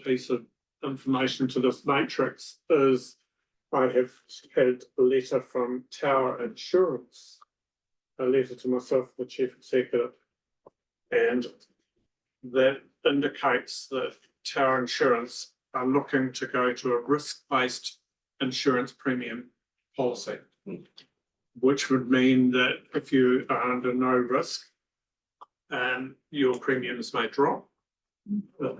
piece of information to this matrix is I have had a letter from Tower Insurance, a letter to myself, the Chief Executive, and that indicates that Tower Insurance are looking to go to a risk-based insurance premium policy, which would mean that if you are under no risk, your premiums may drop. But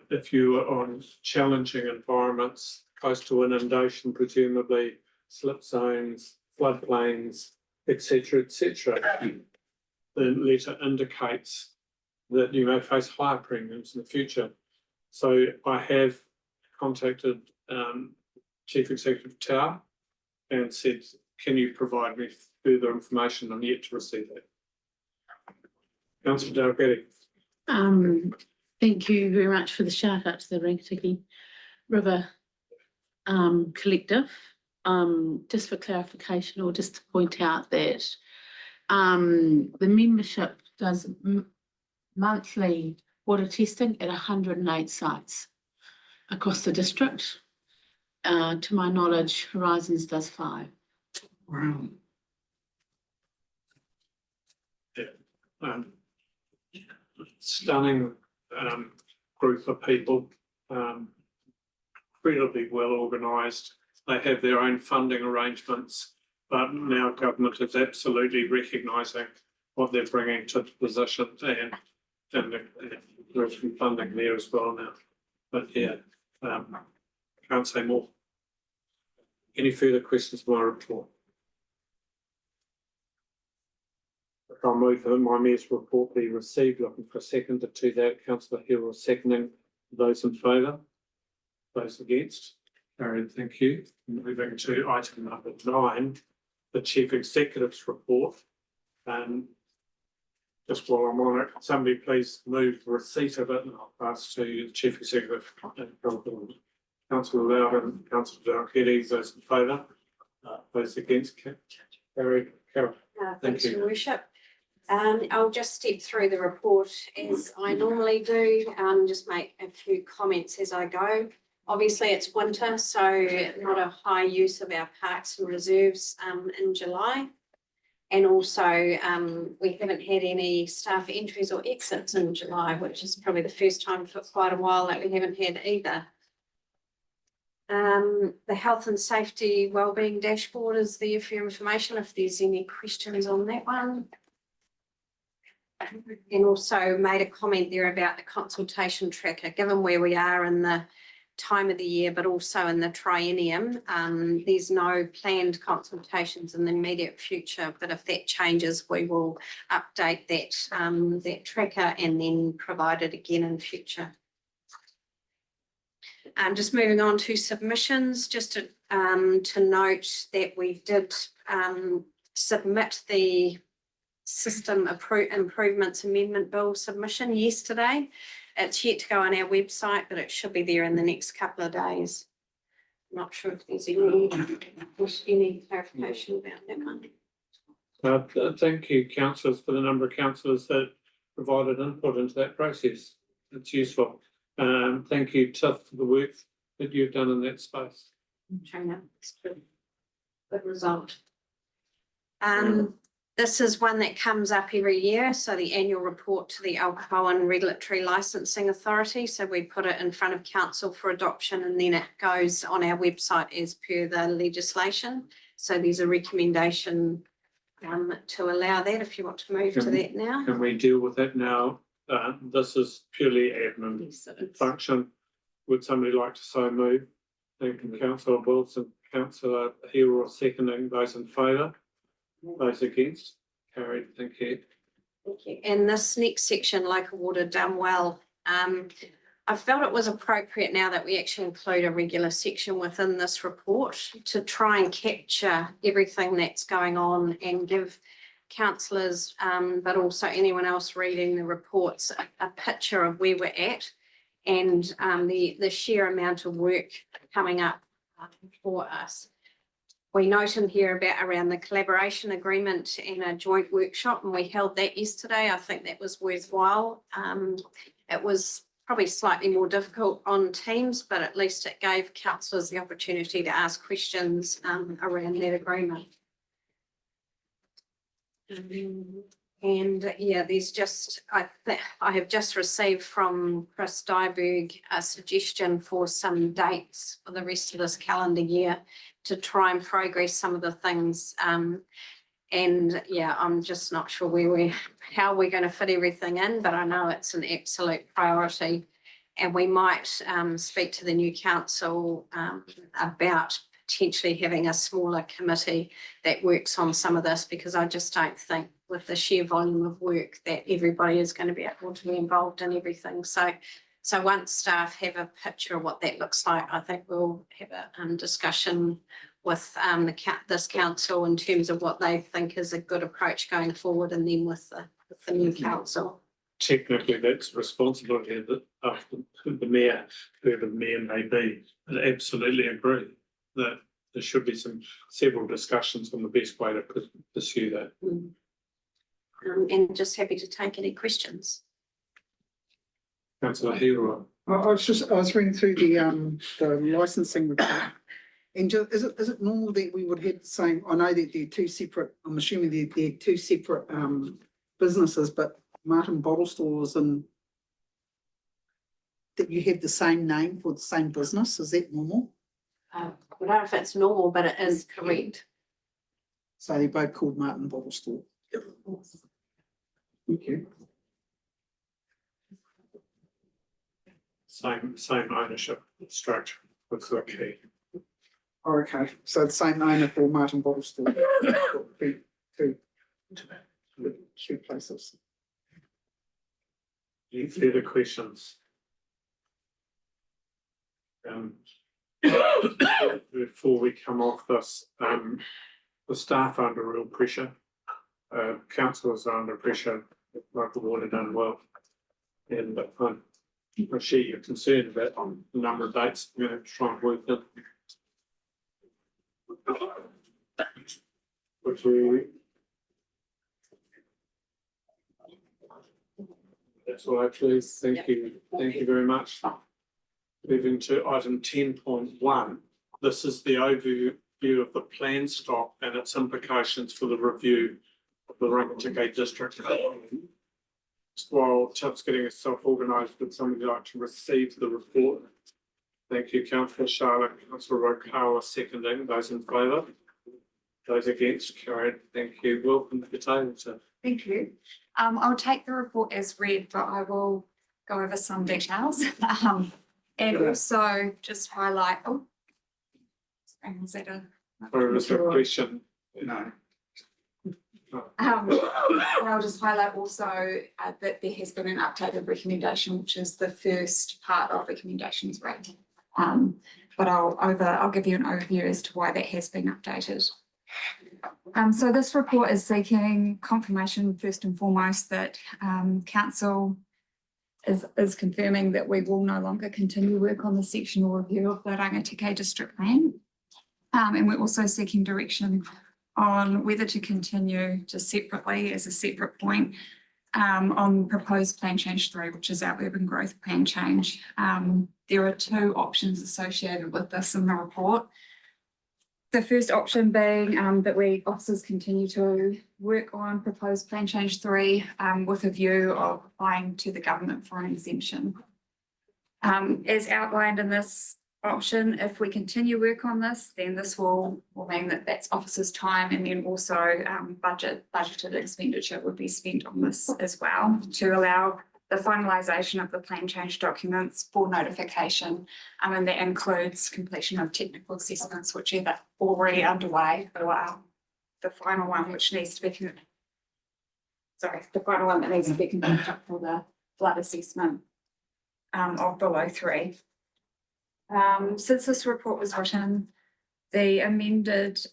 if you are on challenging environments, close to inundation, presumably slip zones, floodplains, etc., the letter indicates that you may face higher premiums in the future. So I have contacted Chief Executive Tower and said, can you provide me further information? I'm yet to receive that. Councillor Dalgety. Thank you very much for the shout out to the Rangitiki River Collective. Just for clarification, or just to point out that the membership does monthly water testing at 108 sites across the district. To my knowledge, Horizons does 5. Wow. Yeah. Stunning group of people, incredibly well organised. They have their own funding arrangements, but now government is absolutely recognising what they're bringing to the position, and there's some funding there as well now. But yeah, can't say more. Any further questions on my report? I'll move that my mayor's report be received. Looking for a seconder to that. Councillor Hill seconding. Those in favour? Those against? Carried. Thank you. Moving to item number 9, the Chief Executive's report. Just while I'm on it, somebody please move the receipt of it, and I'll pass to the Chief Executive, Councillor Loudon, Councillor Dalgety. Those in favour? Those against? Carried. Thanks, Your Worship. I'll just step through the report as I normally do, just make a few comments as I go. Obviously, it's winter, so not a high use of our parks and reserves in July. And also, we haven't had any staff entries or exits in July, which is probably the first time for quite a while that we haven't had either. The health and safety wellbeing dashboard is there for your information if there's any questions on that one. And also made a comment there about the consultation tracker, given where we are in the time of the year, but also in the triennium. There's no planned consultations in the immediate future, but if that changes, we will update that, that tracker and then provide it again in future. Just moving on to submissions, just to note that we did submit the system improvements amendment bill submission yesterday. It's yet to go on our website, but it should be there in the next couple of days. I'm not sure if there's any clarification about that one. Thank you, councillors, for the number of councillors that provided input into that process. It's useful. Thank you, Tiff, for the work that you've done in that space. It's good result. This is one that comes up every year, so the annual report to the Alcohol and Regulatory Licensing Authority. So we put it in front of council for adoption, and then it goes on our website as per the legislation. So there's a recommendation to allow that if you want to move to that now. Can we deal with that now? This is purely admin function. Would somebody like to so move? Thank you, Councillor Wilson, Councillor Hill seconding. Those in favour? Those against? Carried. Thank you. Thank you. And this next section, local water done well. I felt it was appropriate now that we actually include a regular section within this report to try and capture everything that's going on and give councillors, but also anyone else reading the reports, a picture of where we're at and the sheer amount of work coming up for us. We note in here around the collaboration agreement and a joint workshop, and we held that yesterday. I think that was worthwhile. It was probably slightly more difficult on Teams, but at least it gave councillors the opportunity to ask questions around that agreement. And yeah, there's just, I have just received from Chris Dyberg a suggestion for some dates for the rest of this calendar year to try and progress some of the things. And yeah, I'm just not sure how we're going to fit everything in, but I know it's an absolute priority. And we might speak to the new council about potentially having a smaller committee that works on some of this, because I just don't think with the sheer volume of work that everybody is going to be able to be involved in everything. So once staff have a picture of what that looks like, I think we'll have a discussion with this council in terms of what they think is a good approach going forward, and then with the new council. Technically, that's responsibility of the mayor, whoever the mayor may be. I absolutely agree that there should be several discussions on the best way to pursue that. And just happy to take any questions. Councillor Hero. I was reading through the licensing report. And is it normal that we would have the same, I know that they're two separate, I'm assuming they're two separate businesses, but Martin Bottle Stores, and that you have the same name for the same business, is that normal? I don't know if it's normal, but it is correct. So they're both called Martin Bottle Store. Okay. Same ownership structure. That's the key. Oh, okay, so the same owner for Martin Bottle Store. Two places. Any further questions? Before we come off this, the staff are under real pressure. Councillors are under pressure. Local water done well, and I share your concern about the number of dates we're going to try and work in. That's all I please. Thank you. Thank you very much. Moving to item 10.1. This is the overview of the plan stock and its implications for the review of the Rangitikei district. While Tiff's getting herself organised, would somebody like to receive the report? Thank you, Councillor Charlotte. Councillor Rokawa seconding. Those in favour? Those against? Carried. Thank you. Welcome to the table, Tiff. Thank you. I'll take the report as read, but I will go over some details. And also just highlight, was that Or is there a question? No. I'll just highlight also that there has been an updated recommendation, which is the first part of recommendations read. But I'll give you an overview as to why that has been updated. So this report is seeking confirmation first and foremost that council is confirming that we will no longer continue work on the sectional review of the Rangitikei district plan. And we're also seeking direction on whether to continue just separately as a separate point on proposed plan change 3, which is our urban growth plan change. There are two options associated with this in the report. The first option being that officers continue to work on proposed plan change 3 with a view of applying to the government for an exemption. As outlined in this option, if we continue work on this, then this will mean that that's officers' time, and then also budgeted expenditure would be spent on this as well to allow the finalisation of the plan change documents for notification, and that includes completion of technical assessments, which are already underway, or the final one which needs to be the final one that needs to be conducted for the flood assessment of below 3. Since this report was written, the amendment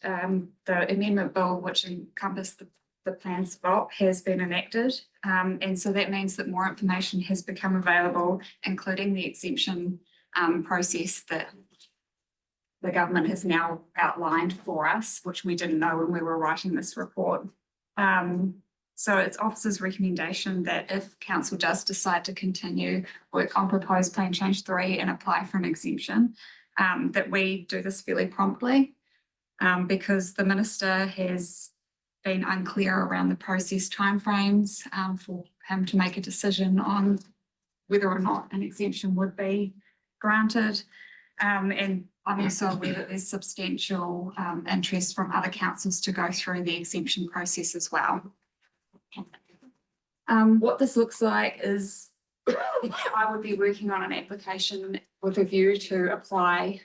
bill, which encompassed the plan swap, has been enacted. And so that means that more information has become available, including the exemption process that the government has now outlined for us, which we didn't know when we were writing this report. So it's officer's recommendation that if council does decide to continue work on proposed plan change 3 and apply for an exemption, that we do this fairly promptly, because the minister has been unclear around the process timeframes for him to make a decision on whether or not an exemption would be granted. And I'm also aware that there's substantial interest from other councils to go through the exemption process as well. What this looks like is I would be working on an application with a view to apply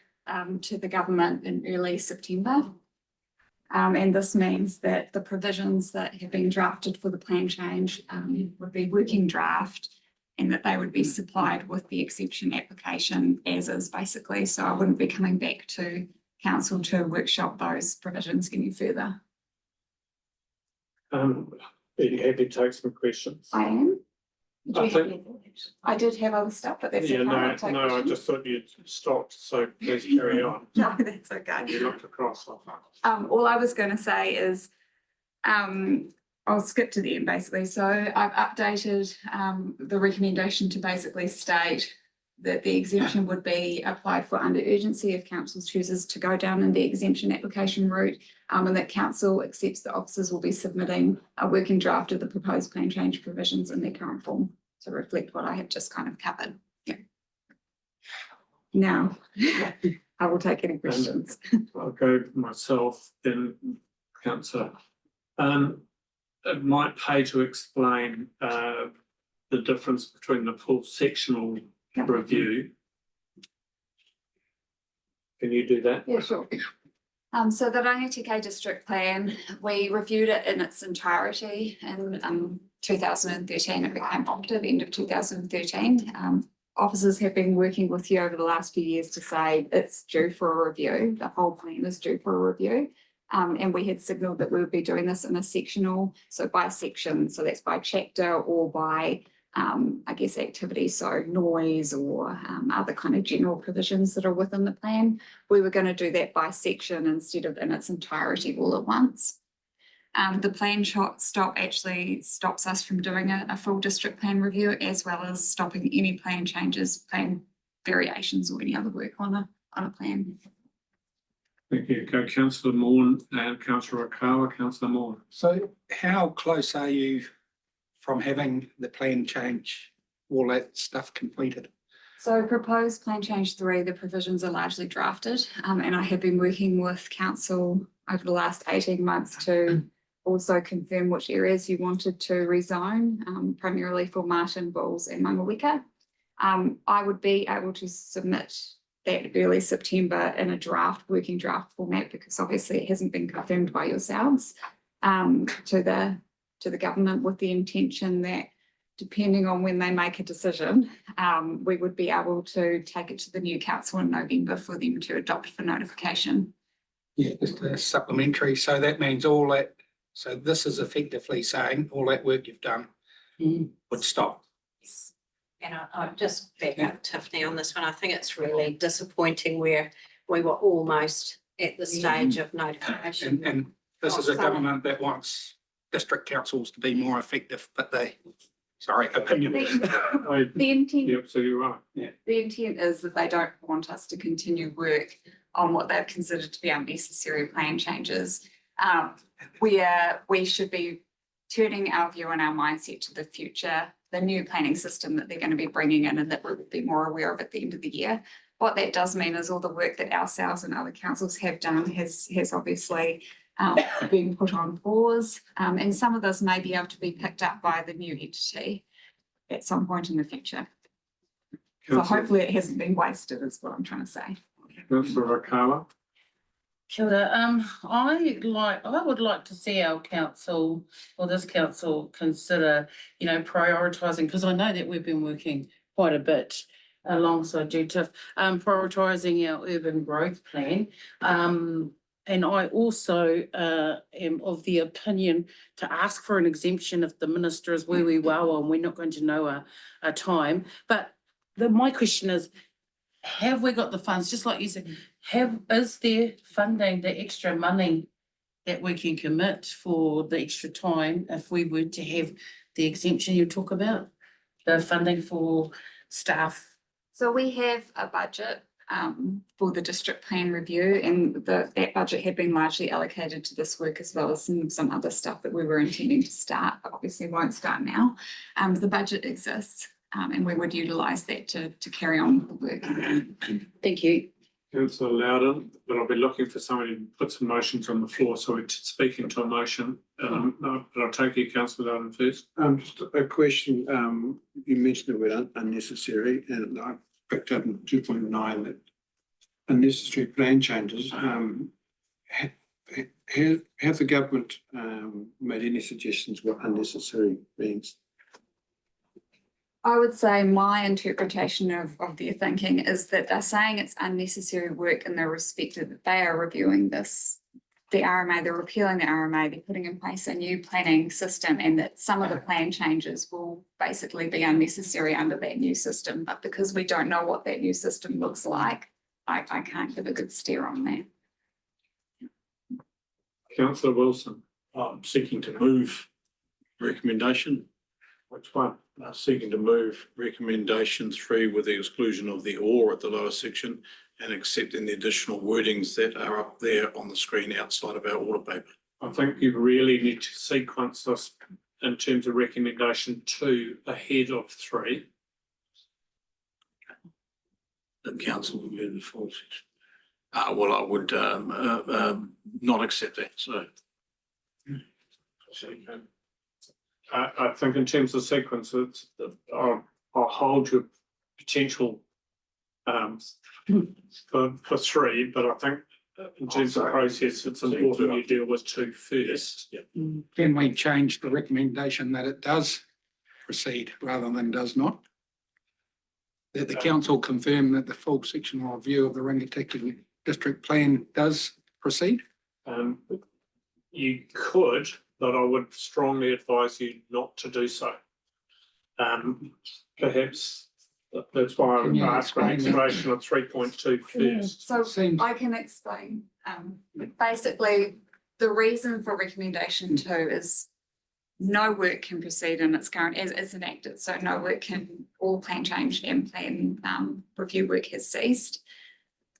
to the government in early September. And this means that the provisions that have been drafted for the plan change would be working draft, and that they would be supplied with the exemption application as is, basically. So I wouldn't be coming back to council to workshop those provisions any further. Are you happy to take some questions? I am. I think- I did have other stuff, but that's. Yeah, okay, no, I'll take no, I questions. just thought you'd stopped, so please carry on. No, that's okay. You looked across. All I was going to say is, I'll skip to the end basically. So I've updated the recommendation to basically state that the exemption would be applied for under urgency if council chooses to go down in the exemption application route, and that council accepts that officers will be submitting a working draft of the proposed plan change provisions in their current form to reflect what I have just kind of covered. Yeah. Now, I will take any questions. I'll go myself, then councillor. It might pay to explain the difference between the full sectional Yeah. review. Can you do that? Yeah, sure. So the Rangitikei district plan, we reviewed it in its entirety in 2013. It became operative end of 2013. Officers have been working with you over the last few years to say it's due for a review. The whole plan is due for a review. And we had signaled that we would be doing this in a sectional, so by section, so that's by chapter or by I guess activities, so noise or other kind of general provisions that are within the plan. We were going to do that by section instead of in its entirety all at once. The plan stop actually stops us from doing a full district plan review, as well as stopping any plan changes, plan variations, or any other work on a plan. Thank you. Go councillor Morn and councillor Okawa. Councillor Morn. So how close are you from having the plan change, all that stuff completed? So proposed plan change 3, the provisions are largely drafted, and I have been working with council over the last 18 months to also confirm which areas you wanted to rezone, primarily for Martin, Bulls and Mangaweka. I would be able to submit that early September in a working draft format, because obviously it hasn't been confirmed by yourselves, to the government, with the intention that depending on when they make a decision, we would be able to take it to the new council in November for them to adopt for notification. Yeah, just a supplementary. So that means all that, so this is effectively saying all that work you've done would stop. And I'll just back up Tiffany on this one. I think it's really disappointing where we were almost at the stage of notification. And this is a government that wants district councils to be more effective, but opinion. The intent, Yep, so you're right. the intent is that they don't want us to continue work on what they've considered to be unnecessary plan changes. We should be turning our view and our mindset to the future, the new planning system that they're going to be bringing in, and that we'll be more aware of at the end of the year. What that does mean is all the work that ourselves and other councils have done has obviously being put on pause, and some of this may be able to be picked up by the new entity at some point in the future. So hopefully it hasn't been wasted, is what I'm trying to say. Councillor Okawa. Kia ora. I would like to see our council, or this council, consider, prioritising, because I know that we've been working quite a bit alongside you, Tiff, prioritising our urban growth plan. And I also am of the opinion to ask for an exemption if the minister is where we well and we're not going to know a time. But my question is, have we got the funds? Just like you said, is there funding, the extra money that we can commit for the extra time if we were to have the exemption you talk about, the funding for staff? So we have a budget for the district plan review, and that budget had been largely allocated to this work as well as some other stuff that we were intending to start, but obviously won't start now. The budget exists, and we would utilise that to carry on with the work. Thank you. Councillor Loudon, but I'll be looking for somebody to put some motions on the floor, so we're speaking to a motion. But I'll take you, Councillor Loudon, first. Just a question, you mentioned the word unnecessary, and I picked up in 2.9 that unnecessary plan changes, have the government, made any suggestions what unnecessary means? I would say my interpretation of their thinking is that they're saying it's unnecessary work in the respect that they are reviewing this, the RMA, they're repealing the RMA, they're putting in place a new planning system, and that some of the plan changes will basically be unnecessary under that new system. But because we don't know what that new system looks like, I can't give a good steer on that. Councillor Wilson, I'm seeking to move recommendation, which one? seeking to move recommendation 3 with the exclusion of the or at the lower section and accepting the additional wordings that are up there on the screen outside of our order paper. I think you really need to sequence this in terms of recommendation 2 ahead of 3. The council will move the full section. Well, I would not accept that, so. I think in terms of sequence, I'll hold your potential for 3, but I think in terms of process, it's important you deal with 2 first. Can we change the recommendation that it does proceed rather than does not? That the council confirm that the full sectional review of the Rangitikei district plan does proceed? You could, but I would strongly advise you not to do so. Perhaps that's why Can you I asked for an explain that? explanation of 3.2 first. So Seems- I can explain. Basically, the reason for recommendation 2 is no work can proceed in its current as it's enacted. So no work can, all plan change and plan review work has ceased.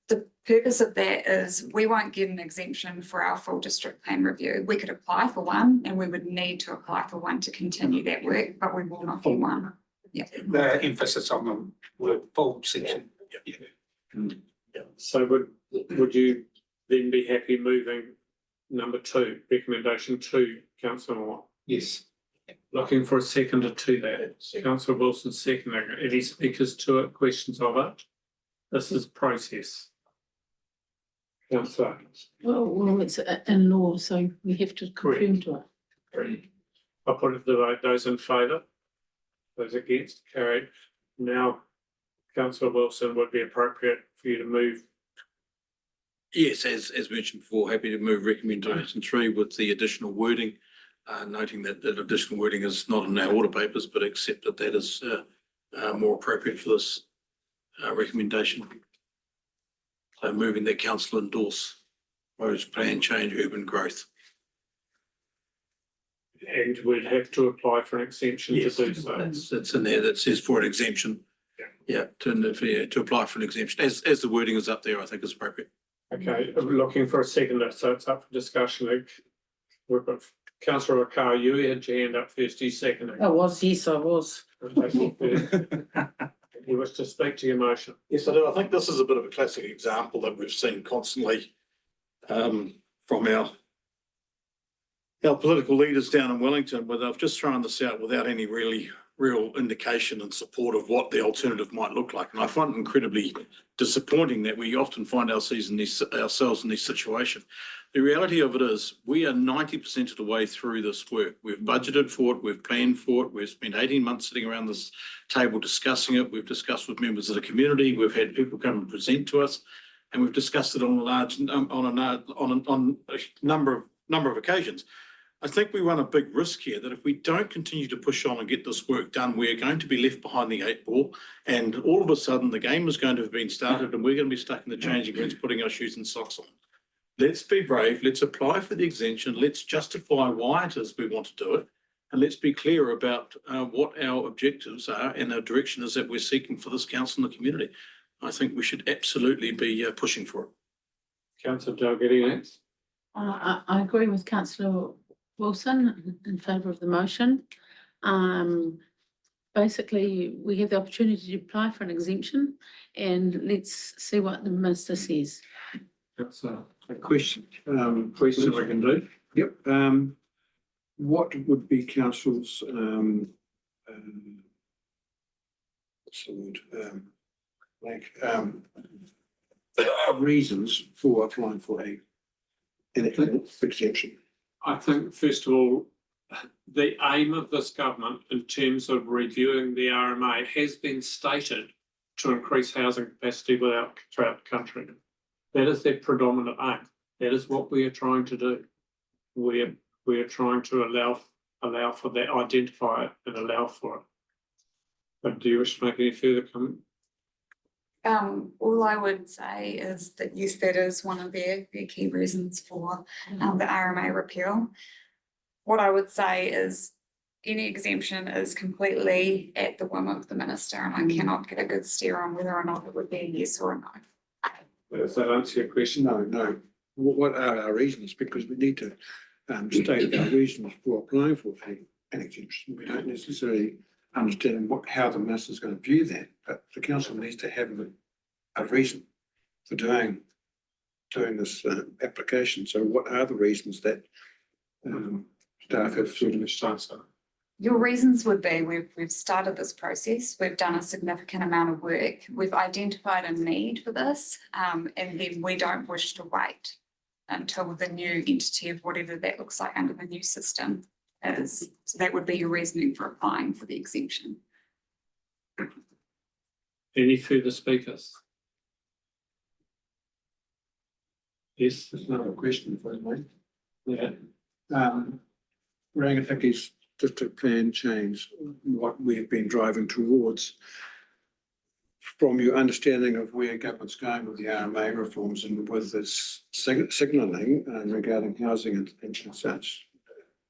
The purpose of that is we won't get an exemption for our full district plan review. We could apply for one, and we would need to apply for one to continue that work, but we will not get one. Yeah. The emphasis on the word full section. So would you then be happy moving number 2, recommendation 2, councillor Moore? Yes. Looking for a seconder to that. Councillor Wilson seconding. Any speakers to it, questions of it? This is process. Councillor. Well, it's in law, so we have to confirm to it. I'll put it to the vote. Those in favour? Those against? Carried. Now, councillor Wilson, would be appropriate for you to move. Yes, as mentioned before, happy to move recommendation 3 with the additional wording, noting that that additional wording is not in our order papers, but accept that that is more appropriate for this recommendation. So moving that council endorse Rose plan change urban growth. And we'd have to apply for an exemption to do so. That's in there, that says for an exemption. Yeah, to apply for an exemption, as the wording is up there, I think is appropriate. Okay, I'm looking for a seconder, so it's up for discussion. We've got councillor Carr, you had your hand up first, you seconding. I was, yes, I was. You wish to speak to your motion? Yes, I do. I think this is a bit of a classic example that we've seen constantly from our political leaders down in Wellington, where they've just thrown this out without any real indication and support of what the alternative might look like. And I find it incredibly disappointing that we often find ourselves in these situations. The reality of it is we are 90% of the way through this work. We've budgeted for it, we've planned for it, we've spent 18 months sitting around this table discussing it, we've discussed with members of the community, we've had people come and present to us, and we've discussed it on a number of occasions. I think we run a big risk here that if we don't continue to push on and get this work done, we're going to be left behind the 8 ball, and all of a sudden the game is going to have been started and we're going to be stuck in the changing rooms putting our shoes and socks on. let's be brave, let's apply for the exemption, let's justify why it is we want to do it. And let's be clear about what our objectives are and our direction is that we're seeking for this council and the community. I think we should absolutely be pushing for it. Councillor Dalgety next. I agree with councillor Wilson in favour of the motion. Basically, we have the opportunity to apply for an exemption and let's see what the minister says. That's A question. question we can do. Yep. What would be council's, what's the word? Reasons for applying for an exemption? I think, first of all, the aim of this government in terms of reviewing the RMA has been stated to increase housing capacity throughout the country. That is their predominant aim. That is what we are trying to do. We are trying to allow for that, identify it and allow for it. But do you wish to make any further comment? All I would say is that yes, that is one of their key reasons for the RMA repeal. What I would say is any exemption is completely at the whim of the minister, and I cannot get a good steer on whether or not it would be a yes or a no. Does that answer your question? No. What are our reasons? Because we need to state our reasons for applying for an exemption. We don't necessarily understand how the minister is going to view that, but the council needs to have a reason for doing this application. So what are the reasons that staff have sort of answered? Your reasons would be we've started this process, we've done a significant amount of work, we've identified a need for this, and then we don't wish to wait until the new entity of whatever that looks like under the new system is. So that would be your reasoning for applying for the exemption. Any further speakers? Yes, There's another question for me. yeah. Rangitiki's district plan change, what we've been driving towards. From your understanding of where government's going with the RMA reforms and with this signalling regarding housing and such,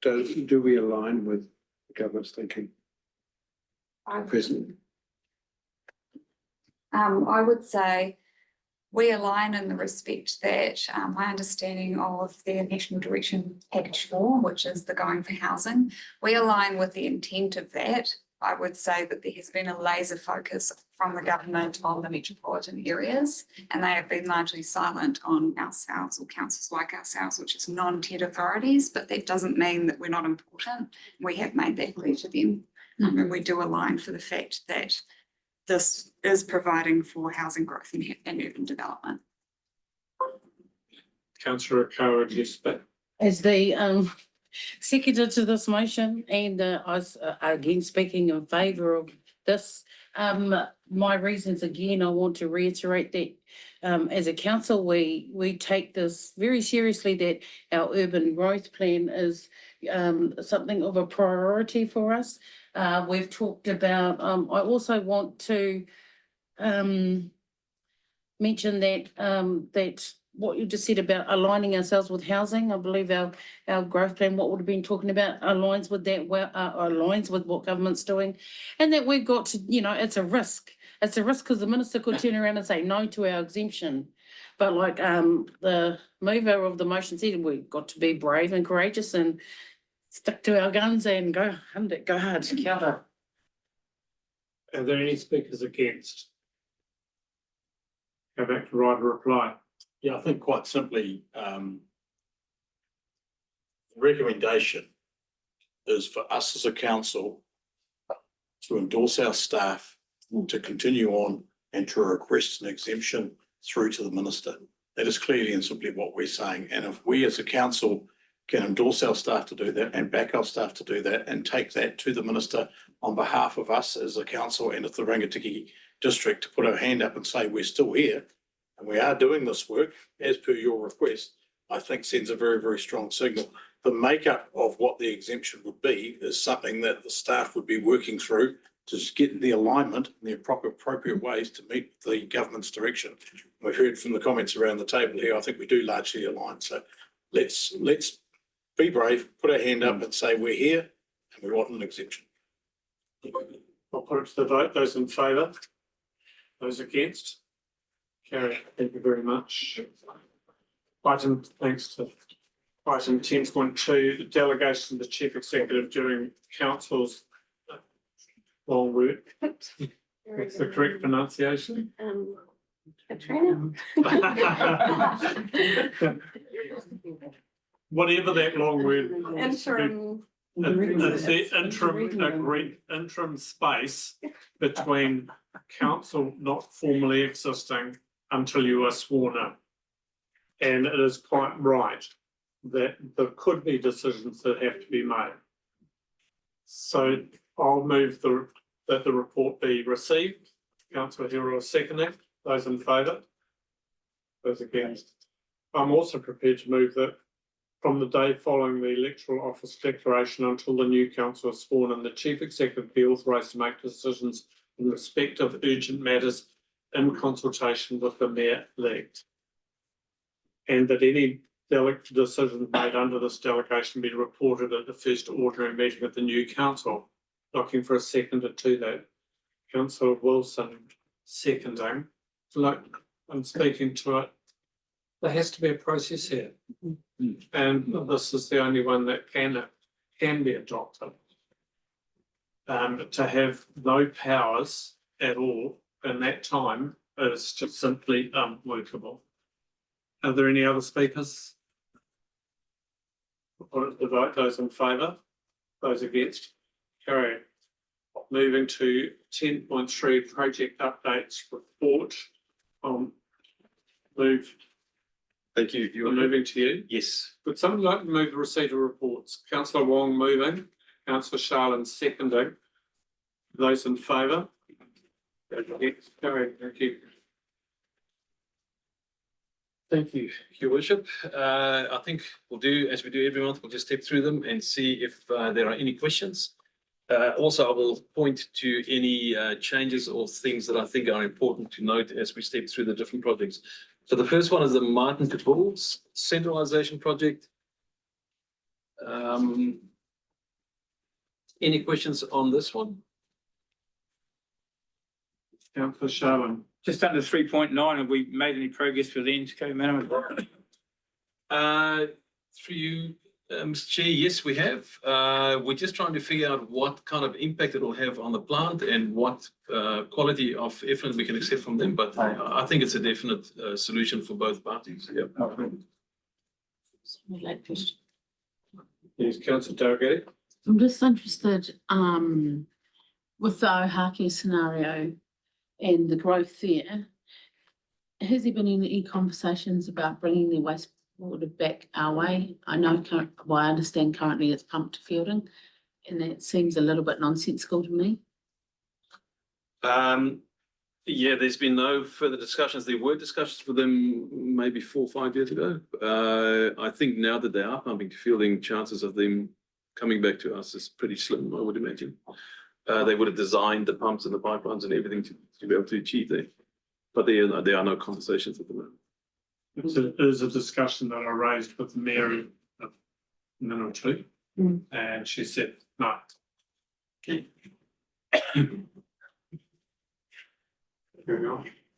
do we align with the government's thinking presently? I would say we align in the respect that my understanding of their National Direction Package 4, which is the Going for Housing, we align with the intent of that. I would say that there has been a laser focus from the government on the metropolitan areas, and they have been largely silent on ourselves or councils like ourselves, which is non-TED authorities, but that doesn't mean that we're not important. We have made that clear to them, and we do align for the fact that this is providing for housing growth and urban development. Councillor Okoa, yes, but As the seconder to this motion, and I was again speaking in favour of this, my reasons again, I want to reiterate that as a council, we take this very seriously, that our urban growth plan is something of a priority for us. We've talked about, I also want to mention that what you just said about aligning ourselves with housing. I believe our growth plan, what we've been talking about, aligns with that, aligns with what government's doing. And that we've got to, it's a risk. It's a risk because the minister could turn around and say no to our exemption. But like the mover of the motion said, we've got to be brave and courageous and stick to our guns and go hard, kia ora. are there any speakers against? Go back to right or reply. Yeah, I think quite simply, the recommendation is for us as a council to endorse our staff to continue on and to request an exemption through to the minister. That is clearly and simply what we're saying. And if we as a council can endorse our staff to do that and back our staff to do that and take that to the minister on behalf of us as a council and of the Rangitikei district to put our hand up and say we're still here and we are doing this work as per your request, I think sends a very, very strong signal. The makeup of what the exemption would be is something that the staff would be working through to just get the alignment in the appropriate ways to meet the government's direction. We've heard from the comments around the table here, I think we do largely align. So let's be brave, put our hand up and say we're here and we want an exemption. I'll put it to the vote. Those in favour? Those against? Carry. Thank you very much. Thanks to item 10.2, delegation of the chief executive during council's long word. What's the correct pronunciation? Katrina? Whatever that long word. Interim. It's the interim space between council not formally existing until you are sworn in. And it is quite right that there could be decisions that have to be made. So I'll move that the report be received. Councillor Hero seconding. Those in favour? Those against? I'm also prepared to move that from the day following the electoral office declaration until the new council is sworn in, the chief executive be authorised to make decisions in respect of urgent matters in consultation with the mayor-elect. And that any decisions made under this delegation be reported at the first ordinary meeting of the new council. Looking for a seconder to that. Councillor Wilson seconding. Like I'm speaking to it. There has to be a process here. And this is the only one that can be adopted. To have no powers at all in that time is just simply unworkable. Are there any other speakers? Put it to the vote. Those in favour? Those against? Carry. Moving to 10.3 project updates report. Move. Thank you. I'm moving to you. Yes. Would someone like to move the receipt of reports? Councillor Wong moving, Councillor Sharlin seconding. Those in favour? Carry. Thank you. Thank you, Your Worship. I think we'll do, as we do every month, we'll just step through them and see if there are any questions. Also, I will point to any changes or things that I think are important to note as we step through the different projects. So the first one is the Martin to Bulls centralisation project. Any questions on this one? Councillor Sharlin. Just under 3.9, have we made any progress with the Interco management? Through you, Mr. Chair, yes, we have. We're just trying to figure out what kind of impact it will have on the plant and what quality of effluent we can accept from them. But I think it's a definite solution for both parties. Yeah. Yes, Councillor Darragh. I'm just interested, with the Ohaki scenario and the growth there. Has there been any conversations about bringing the wastewater back our way? I know, I understand currently it's pumped to Fielding, and that seems a little bit nonsensical to me. Yeah, there's been no further discussions. There were discussions with them maybe 4 or 5 years ago. I think now that they are pumping to Fielding, chances of them coming back to us is pretty slim, I would imagine. They would have designed the pumps and the pipelines and everything to be able to achieve that. But there are no conversations at the moment. It is a discussion that I raised with the mayor a minute or two, and she said no. Okay.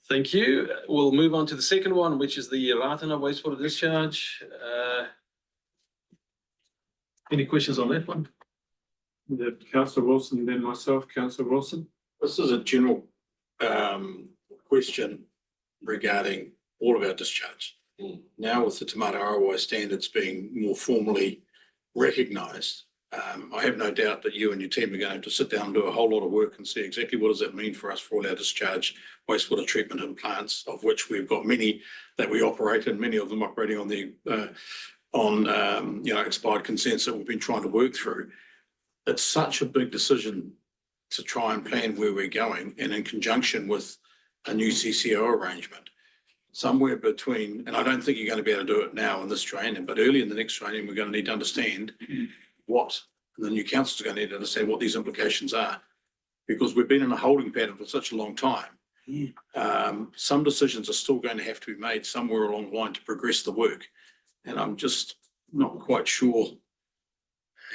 Thank you. We'll move on to the second one, which is the Ratana wastewater discharge. Any questions on that one? Councillor Wilson, then myself, Councillor Wilson. This is a general question regarding all of our discharge. Now with the Te Mata Arawai standards being more formally recognised, I have no doubt that you and your team are going to have to sit down and do a whole lot of work and see exactly what does that mean for us for all our discharge wastewater treatment and plants, of which we've got many that we operate and many of them operating on the expired consents that we've been trying to work through. It's such a big decision to try and plan where we're going, and in conjunction with a new CCO arrangement. Somewhere between, and I don't think you're going to be able to do it now in this training, but early in the next training, we're going to need to understand what, and the new council's going to need to understand what these implications are. because we've been in a holding pattern for such a long time. Some decisions are still going to have to be made somewhere along the line to progress the work. And I'm just not quite sure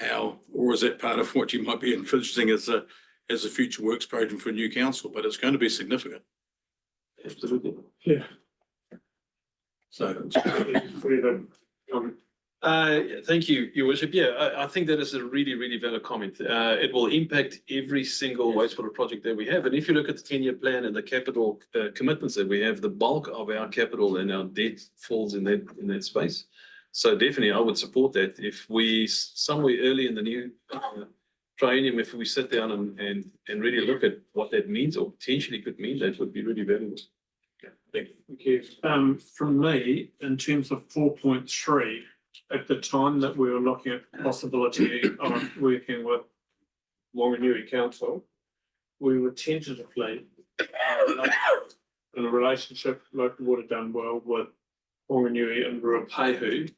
how, or is that part of what you might be envisaging as a future works program for a new council, but it's going to be significant. Absolutely. Yeah. So Thank you, Your Worship. Yeah, I think that is a really, really valid comment. It will impact every single wastewater project that we have. And if you look at the 10-year plan and the capital commitments that we have, the bulk of our capital and our debt falls in that space. So definitely, I would support that. If we, somewhere early in the new triennium, if we sit down and really look at what that means or potentially could mean, that would be really valuable. Thank you. From me, in terms of 4.3, at the time that we were looking at the possibility of working with Whanganui Council, we were tentatively in a relationship, local water done well with Whanganui and Ruapehu.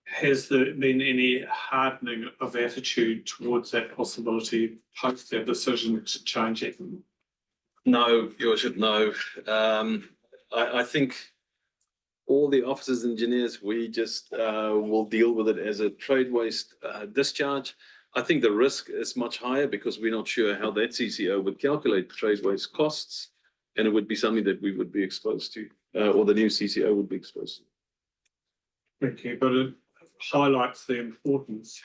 Has there been any hardening of attitude towards that possibility post their decision to change it? No, Your Worship, no. I think all the officers and engineers, we just will deal with it as a trade waste discharge. I think the risk is much higher because we're not sure how that CCO would calculate trade waste costs, and it would be something that we would be exposed to, or the new CCO would be exposed to. Thank you, but it highlights the importance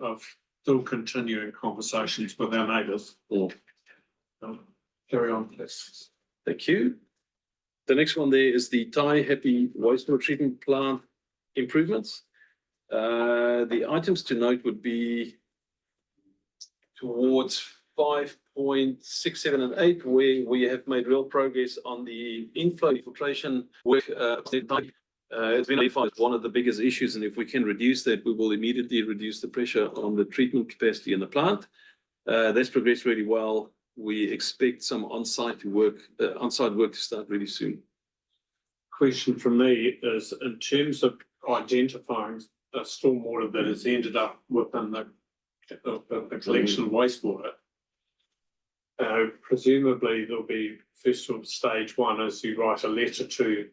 of still continuing conversations with our neighbours. Carry on, please. Thank you. The next one there is the Tai Happy Wastewater Treatment Plant improvements. The items to note would be towards 5.6, 7, and 8, where we have made real progress on the inflow filtration work. It's been identified as one of the biggest issues, and if we can reduce that, we will immediately reduce the pressure on the treatment capacity in the plant. That's progressed really well. We expect some on-site work to start really soon. Question from me is, in terms of identifying the stormwater that has ended up within the collection of wastewater, presumably there'll be first of all, stage one is you write a letter to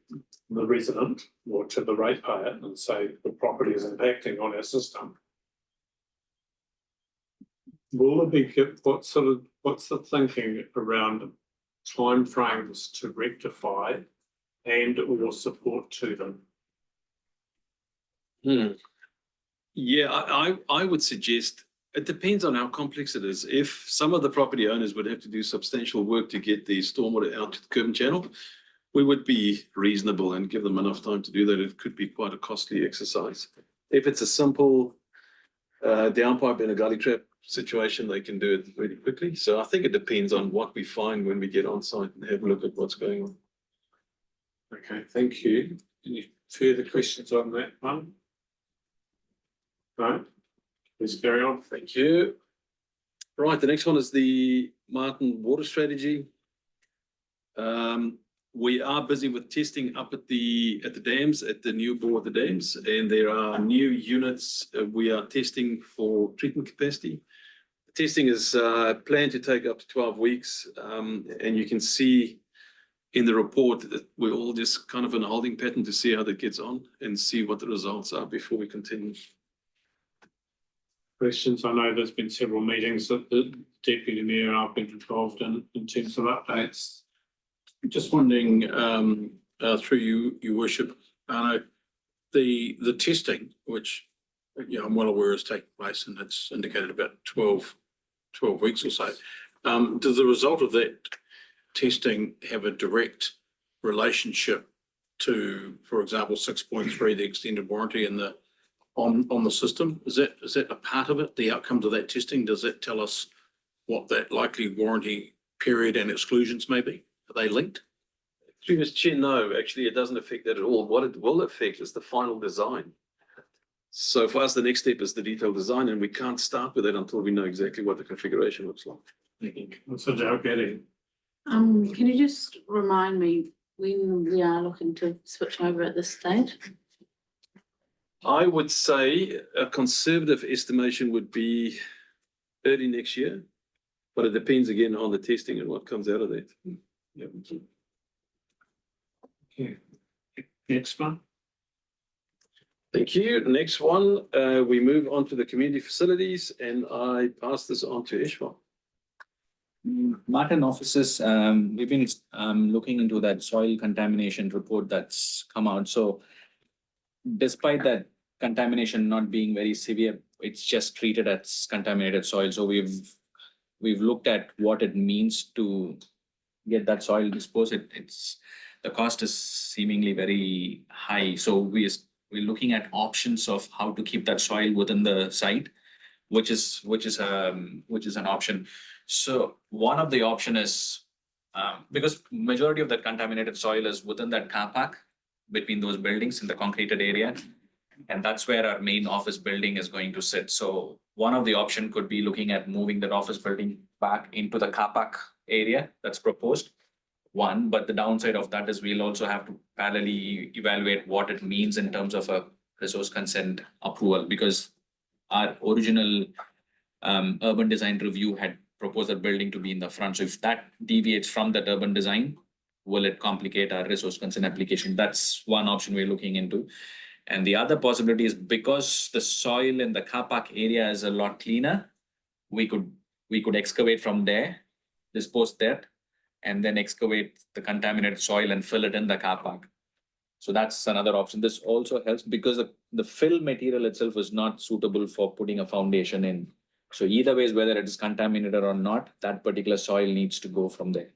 the resident or to the ratepayer and say the property is impacting on our system. Will it be, what's the thinking around timeframes to rectify and or support to them? Yeah, I would suggest it depends on how complex it is. If some of the property owners would have to do substantial work to get the stormwater out to the Curvin Channel, we would be reasonable and give them enough time to do that. It could be quite a costly exercise. If it's a simple downpipe and a gully trap situation, they can do it really quickly. So I think it depends on what we find when we get on site and have a look at what's going on. Okay, thank you. Any further questions on that one? No? Please carry on. Thank you. Right, the next one is the Martin Water Strategy. We are busy with testing up at the dams, at the new bore of the dams, and there are new units we are testing for treatment capacity. The testing is planned to take up to 12 weeks, and you can see in the report that we're all just kind of in a holding pattern to see how that gets on and see what the results are before we continue. Questions? I know there's been several meetings that the Deputy Mayor and I've been involved in terms of updates. just wondering, through you, Your Worship, Arno, the testing, which, you know, I'm well aware is taking place and it's indicated about 12 weeks or so. Does the result of that testing have a direct relationship to, for example, 6.3, the extended warranty and the on the system? Is that a part of it, the outcomes of that testing? Does that tell us what that likely warranty period and exclusions may be? Are they linked? Through Mr. Chair, no, actually, it doesn't affect that at all. What it will affect is the final design. So for us, the next step is the detailed design, and we can't start with it until we know exactly what the configuration looks like. What's the doubt getting? Can you just remind me when we are looking to switch over at this stage? I would say a conservative estimation would be early next year. But it depends again on the testing and what comes out of that. Yeah. Next one. Thank you. Next one, we move on to the community facilities and I pass this on to Ishmael. Martin offices, we've been looking into that soil contamination report that's come out. So despite that contamination not being very severe, it's just treated as contaminated soil. So we've looked at what it means to get that soil disposed. It's the cost is seemingly very high. So we're looking at options of how to keep that soil within the site, which is an option. So one of the option is because majority of that contaminated soil is within that car park between those buildings in the concreted area. And that's where our main office building is going to sit. So one of the option could be looking at moving that office building back into the car park area that's proposed. One, but the downside of that is we'll also have to parallelly evaluate what it means in terms of a resource consent approval, because our original urban design review had proposed that building to be in the front. So if that deviates from that urban design, will it complicate our resource consent application? That's one option we're looking into. And the other possibility is because the soil in the car park area is a lot cleaner, we could excavate from there, dispose that, and then excavate the contaminated soil and fill it in the car park. So that's another option. This also helps because the fill material itself is not suitable for putting a foundation in. So either ways, whether it is contaminated or not, that particular soil needs to go from there.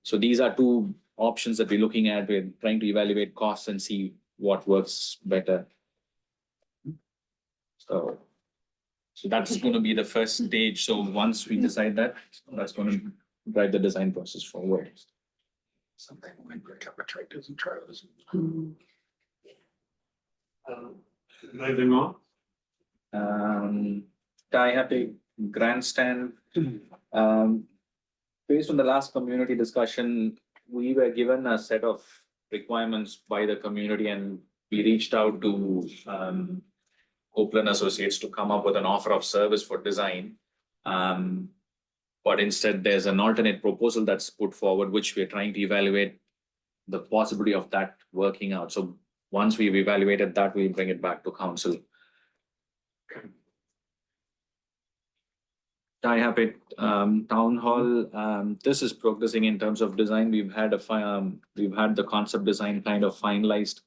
So these are two options that we're looking at. We're trying to evaluate costs and see what works better. So that's going to be the first stage. So once we decide that, that's going to drive the design process forward. Something like a couple of tractors and trailers. Moving on. I have a grandstand. Based on the last community discussion, we were given a set of requirements by the community and we reached out to Copeland Associates to come up with an offer of service for design. But instead there's an alternate proposal that's put forward, which we're trying to evaluate the possibility of that working out. So once we've evaluated that, we'll bring it back to council. Taihape Town Hall, this is progressing in terms of design. We've had the concept design kind of finalized.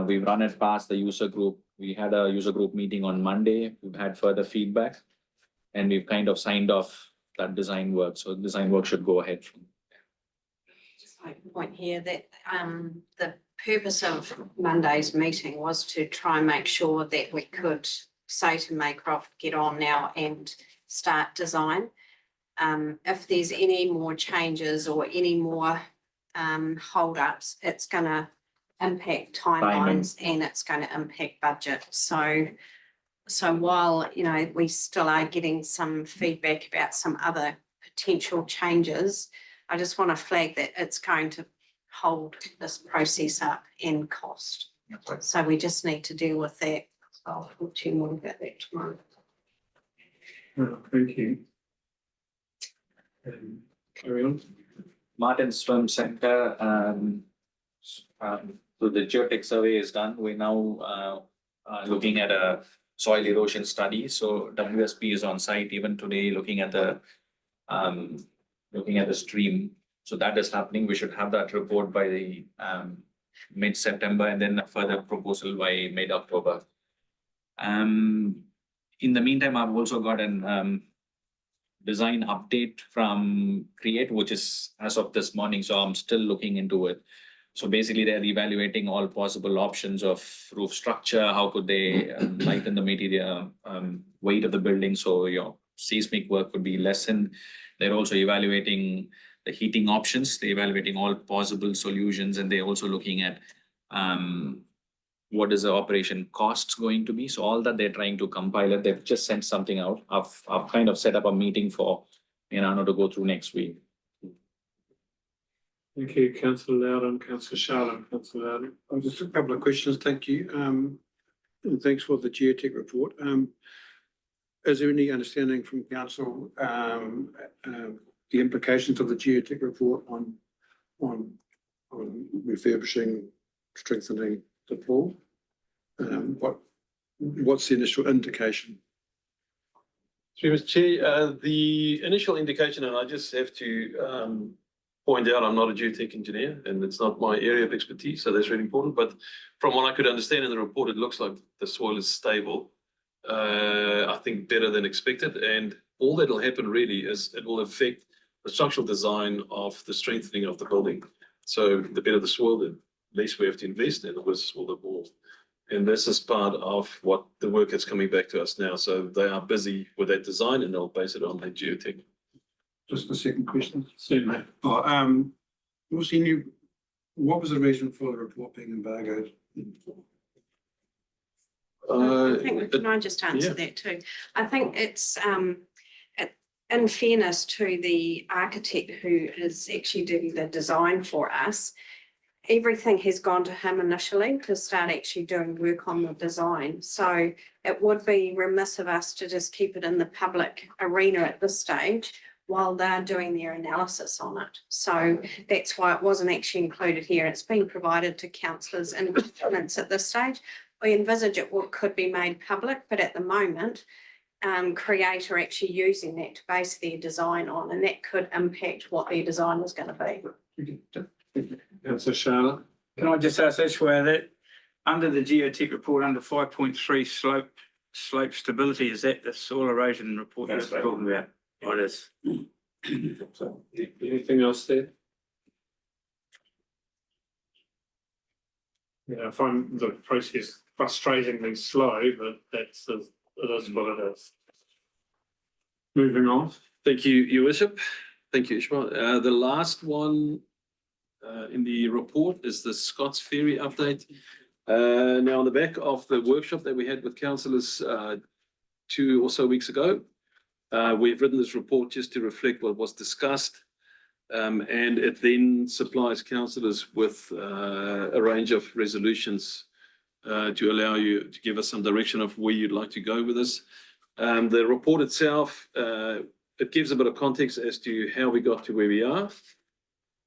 We've run it past the user group. We had a user group meeting on Monday. We've had further feedback and we've kind of signed off that design work. So design work should go ahead. Just like a point here that the purpose of Monday's meeting was to try and make sure that we could say to Maycroft, get on now and start design. If there's any more changes or any more holdups, it's going to impact timelines and it's going to impact budget. So while, you know, we still are getting some feedback about some other potential changes, I just want to flag that it's going to hold this process up and cost. So we just need to deal with that. I'll talk to you more about that tomorrow. Thank you. Carry on. Martin Swim Center, so the geotech survey is done. We're now looking at a soil erosion study. So WSP is on site even today, looking at the stream. So that is happening. We should have that report by the mid-September and then a further proposal by mid-October. In the meantime, I've also got an design update from Create, which is as of this morning. So I'm still looking into it. So basically they're evaluating all possible options of roof structure. How could they lighten the material weight of the building? So your seismic work would be lessened. They're also evaluating the heating options. They're evaluating all possible solutions and they're also looking at what is the operation costs going to be. So all that they're trying to compile it. They've just sent something out. I've kind of set up a meeting for to go through next week. Thank you, Councillor Loudon, Councillor Charlotte, Councillor Loudon. Just a couple of questions, thank you. And thanks for the geotech report. is there any understanding from council, the implications of the geotech report on refurbishing, strengthening the pool? What's the initial indication? Through Mr. Chair, the initial indication, and I just have to point out, I'm not a geotech engineer and it's not my area of expertise, so that's really important. But from what I could understand in the report, it looks like the soil is stable. I think better than expected. And all that will happen really is it will affect the structural design of the strengthening of the building. So the better the soil, the less we have to invest, and the worse the soil, the more. And this is part of what the work that's coming back to us now. So they are busy with that design and they'll base it on the geotech. Just the second question. Certainly. What was the reason for the report being embargoed? I think, can I just answer that too? I think it's, in fairness to the architect who is actually doing the design for us, everything has gone to him initially to start actually doing work on the design. So it would be remiss of us to just keep it in the public arena at this stage while they're doing their analysis on it. So that's why it wasn't actually included here. It's been provided to councillors in comments at this stage. We envisage it could be made public, but at the moment, Create are actually using that to base their design on, and that could impact what their design was going to be. Councillor Charlotte. Can I just ask this, where that, under the geotech report, under 5.3 slope stability, is that the soil erosion report you're talking about? Oh, it is. Anything else there? Yeah, I find the process frustratingly slow, but it is what it is. Moving on. Thank you, Your Worship. Thank you, Ishmael. The last one in the report is the Scots Ferry update. Now, on the back of the workshop that we had with councillors 2 or so weeks ago, we've written this report just to reflect what was discussed. And it then supplies councillors with a range of resolutions to allow you to give us some direction of where you'd like to go with this. The report itself, it gives a bit of context as to how we got to where we are.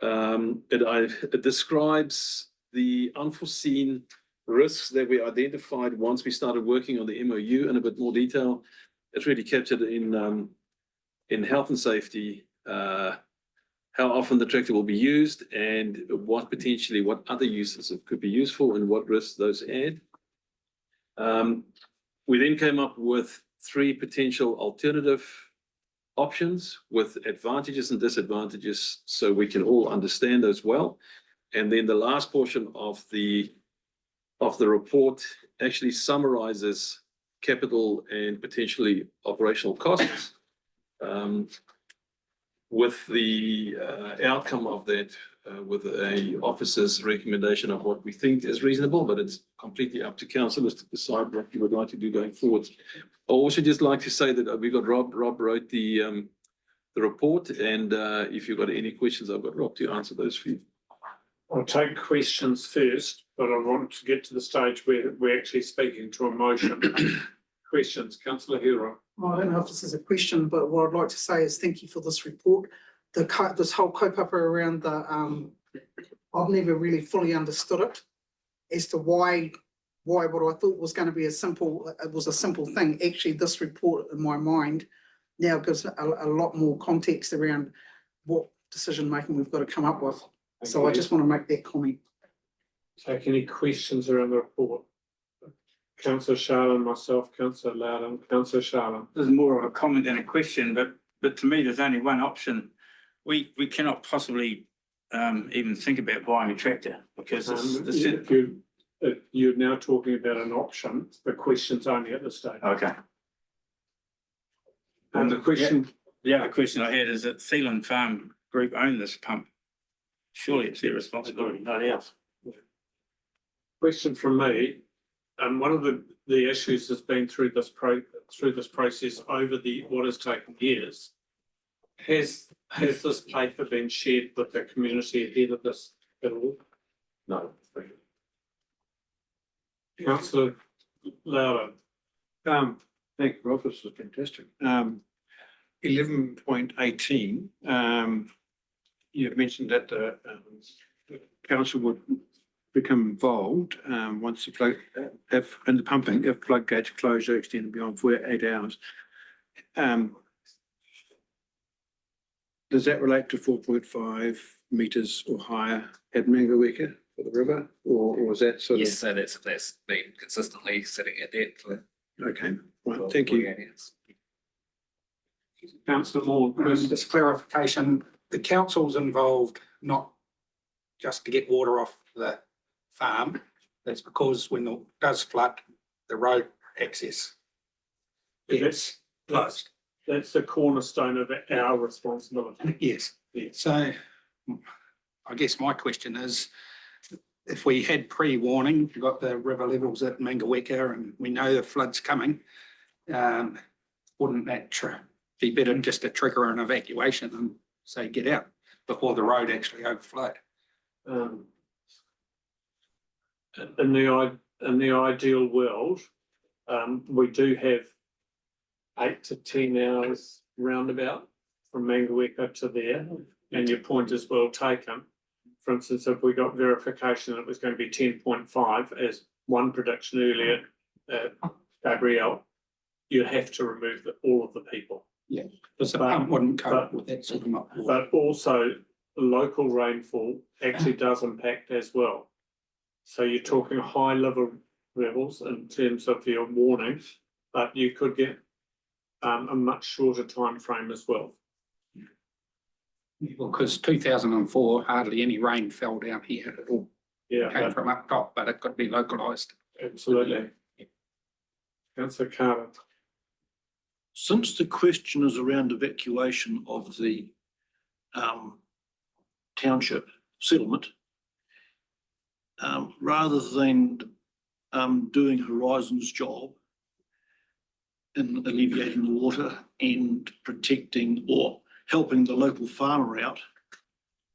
It describes the unforeseen risks that we identified once we started working on the MOU in a bit more detail. It's really captured in health and safety, how often the tractor will be used, and what other uses it could be used for, and what risks those add. We then came up with 3 potential alternative options with advantages and disadvantages, so we can all understand those well. And then the last portion of the report actually summarizes capital and potentially operational costs, with the outcome of that, with a officer's recommendation of what we think is reasonable, but it's completely up to councillors to decide what you would like to do going forward. I also just like to say that we got Rob wrote the report, and if you've got any questions, I've got Rob to answer those for you. I'll take questions first, but I want to get to the stage where we're actually speaking to a motion. Questions, councillor Hero. Well, I don't know if this is a question, but what I'd like to say is thank you for this report. This whole kaupapa around the, I've never really fully understood it as to why what I thought was going to be a simple thing. Actually, this report in my mind now gives a lot more context around what decision making we've got to come up with. So I just want to make that comment. Take any questions around the report? Councillor Charlin, myself, Councillor Loudon, Councillor Charlin. This is more of a comment than a question, but to me, there's only one option. We cannot possibly even think about buying a tractor because You're now talking about an option. The question's only at this stage. Okay. And the question. The other question I had is that Thielen Farm Group own this pump. Surely it's their responsibility, not ours. Question from me, and one of the issues that's been through this process over what has taken years, has this paper been shared with the community ahead of this at all? No. Thank you. Councillor Loudon, Thank you, Rob, this is fantastic. 11.18, you've mentioned that the council would become involved once the flood, if in the pumping, if floodgates closure extended beyond 48 hours. Does that relate to 4.5 metres or higher at Mangaweka for the river, or is that sort of? Yes, so that's been consistently sitting at that for. Okay, right, thank you. 48 years. Councillor Moore, Just clarification, the council's involved not just to get water off the farm. That's because when it does flood, the road access gets closed. that's the cornerstone of our responsibility. Yes, so I guess my question is, if we had pre-warning, we got the river levels at Mangaweka and we know the flood's coming, wouldn't that be better just to trigger an evacuation and say, get out before the road actually overflowed? In the ideal world, we do have 8 to 10 hours roundabout from Mangaweka to there, and your point is well taken. For instance, if we got verification that it was going to be 10.5, as one prediction earlier, Gabrielle, you have to remove all of the people. Yeah, because the pump wouldn't cope with that sort of water. But also, local rainfall actually does impact as well. So you're talking high level levels in terms of your warnings, but you could get a much shorter time frame as well. Because 2004, hardly any rain fell down here at all. Yeah, Came from up top, but it could be localised. absolutely. Councillor Carter. Since the question is around evacuation of the township settlement, rather than doing Horizon's job in alleviating the water and protecting or helping the local farmer out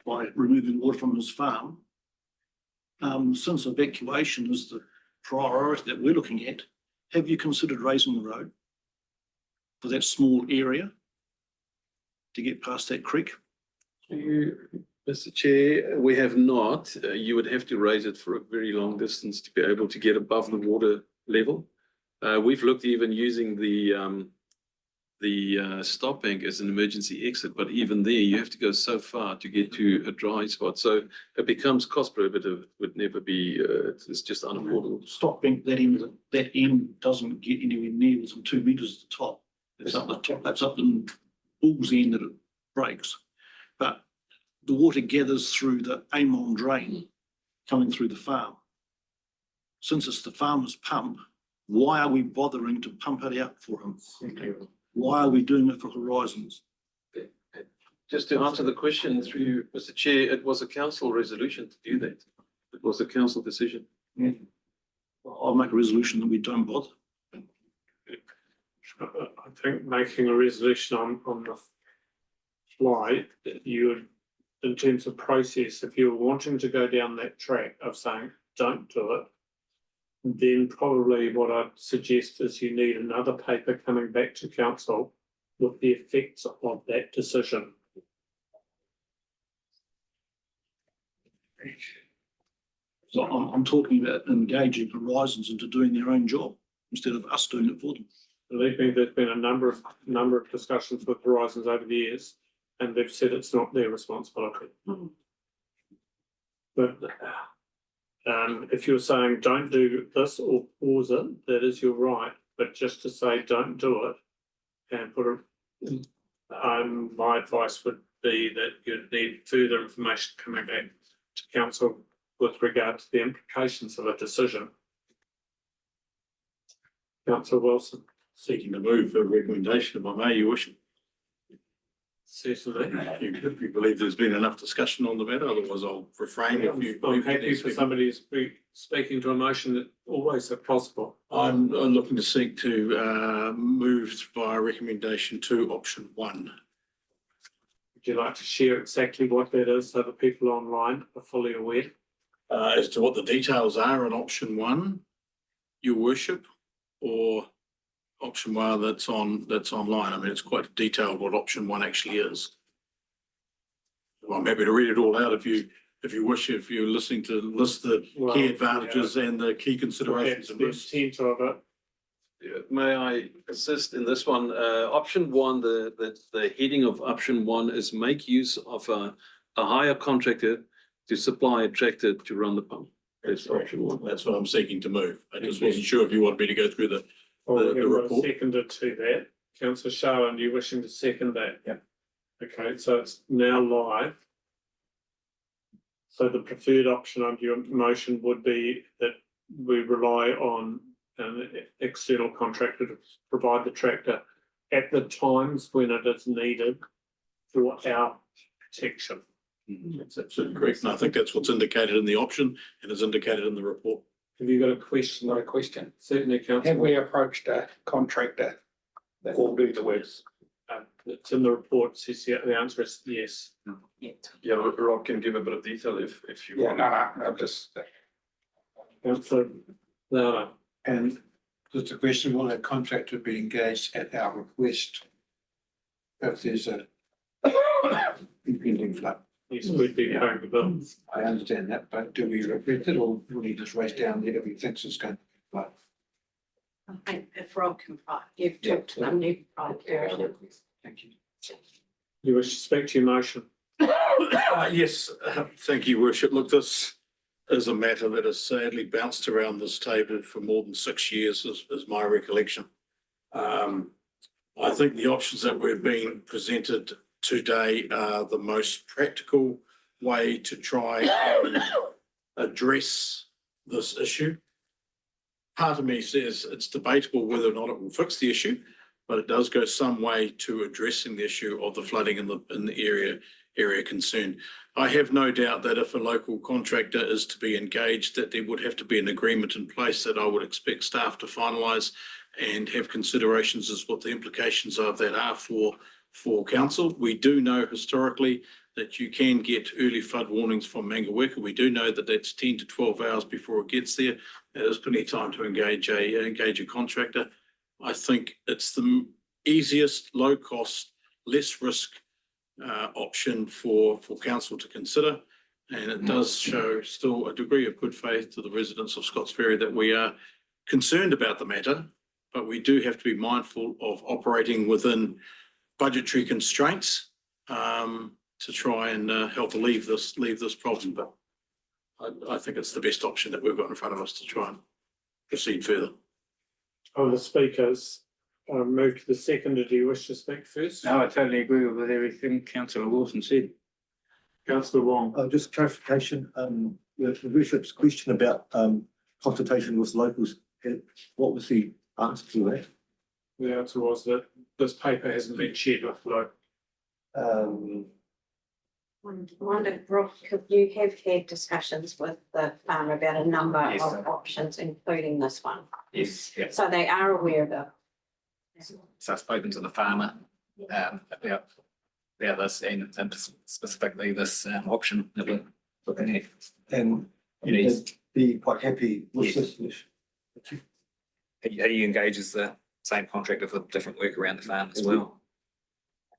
by removing water from his farm, since evacuation is the priority that we're looking at, have you considered raising the road for that small area to get past that creek? Mr. Chair, we have not. You would have to raise it for a very long distance to be able to get above the water level. We've looked even using the stop bank as an emergency exit, but even there you have to go so far to get to a dry spot. So it becomes cost prohibitive. It would never be. It's just unaffordable. Stop bank, that end doesn't get anywhere near within 2 metres at the top. It's up the top, that's up in Bull's end that it breaks. But the water gathers through the Amon drain coming through the farm. Since it's the farmer's pump, why are we bothering to pump it out for him? Why are we doing it for Horizons? Just to answer the question through you, Mr. Chair, it was a council resolution to do that. It was a council decision. I'll make a resolution that we don't bother. I think making a resolution on the fly, you would, in terms of process, if you're wanting to go down that track of saying, don't do it, then probably what I'd suggest is you need another paper coming back to council with the effects of that decision. So I'm talking about engaging Horizons into doing their own job instead of us doing it for them. Believe me, there's been a number of discussions with Horizons over the years, and they've said it's not their responsibility. But if you're saying don't do this or pause it, that is your right. But just to say don't do it and put a, my advice would be that you'd need further information coming back to council with regard to the implications of a decision. Councillor Wilson. Seeking to move for a recommendation, if I may, your worship. Certainly. If you believe there's been enough discussion on the matter, otherwise I'll refrain if you. I'm happy for somebody to be speaking to a motion that always if possible. I'm looking to seek to move via recommendation to option 1. Would you like to share exactly what that is so that people online are fully aware? As to what the details are in option 1, your worship, or option one that's online. I mean, it's quite detailed what option one actually is. Well, I'm happy to read it all out if you wish, if you're listening to list the Well, key advantages yeah. and the key considerations Perhaps and the risks. intent of it. Yeah, may I assist in this one? Option one, the heading of option one is make use of a hire contractor to supply a tractor to run the pump. That's option one. That's what I'm seeking to move. I just wasn't sure if you wanted me to go through the Or the report. seconded to that. Councillor Sharman, you wishing to second that? Yeah. Okay, so it's now live. So the preferred option under your motion would be that we rely on an external contractor to provide the tractor at the times when it is needed for our protection. That's absolutely correct. And I think that's what's indicated in the option and is indicated in the report. Have you got a question? Not a question. Certainly, Have councillor. we approached a contractor that will do the works? It's in the report, says the answer is yes. Yeah, Rob can give a bit of detail if you Yeah, want. no, I'm just, Councillor Louder. And just a question, will a contractor be engaged at our request if there's a impending flood? Yes, we'd be paying the bills. I understand that, but do we regret it or will he just race down there if he thinks it's going to flood? I think if Rob can, you've talked to them, you can provide. Thank you. You wish to speak to your motion? Yes, thank you, Worship. Look, this is a matter that has sadly bounced around this table for more than 6 years, is my recollection. I think the options that we're being presented today are the most practical way to try and address this issue. Part of me says it's debatable whether or not it will fix the issue, but it does go some way to addressing the issue of the flooding in the area concerned. I have no doubt that if a local contractor is to be engaged, that there would have to be an agreement in place that I would expect staff to finalise and have considerations as what the implications of that are for council. We do know historically that you can get early flood warnings from Mangaweka. We do know that that's 10 to 12 hours before it gets there. There's plenty of time to engage a contractor. I think it's the easiest, low cost, less risk option for council to consider. And it does show still a degree of good faith to the residents of Scotts Ferry that we are concerned about the matter, but we do have to be mindful of operating within budgetary constraints to try and help leave this problem. But I think it's the best option that we've got in front of us to try and proceed further. Of the speakers, move to the second. Do you wish to speak first? No, I totally agree with everything councillor Wilson said. Councillor Wong. Just clarification, the bishop's question about consultation with locals, what was the answer to that? The answer was that this paper hasn't been shared with the Wondered, Rob, could you have had discussions with the farmer about a number Yes. of options, including this one? Yes, yeah. So they are aware of it. So I've spoken to the farmer about the others and specifically this option that we're looking at. And Yes. be quite happy with Yes. this. He engages the same contractor for different work around the farm as well.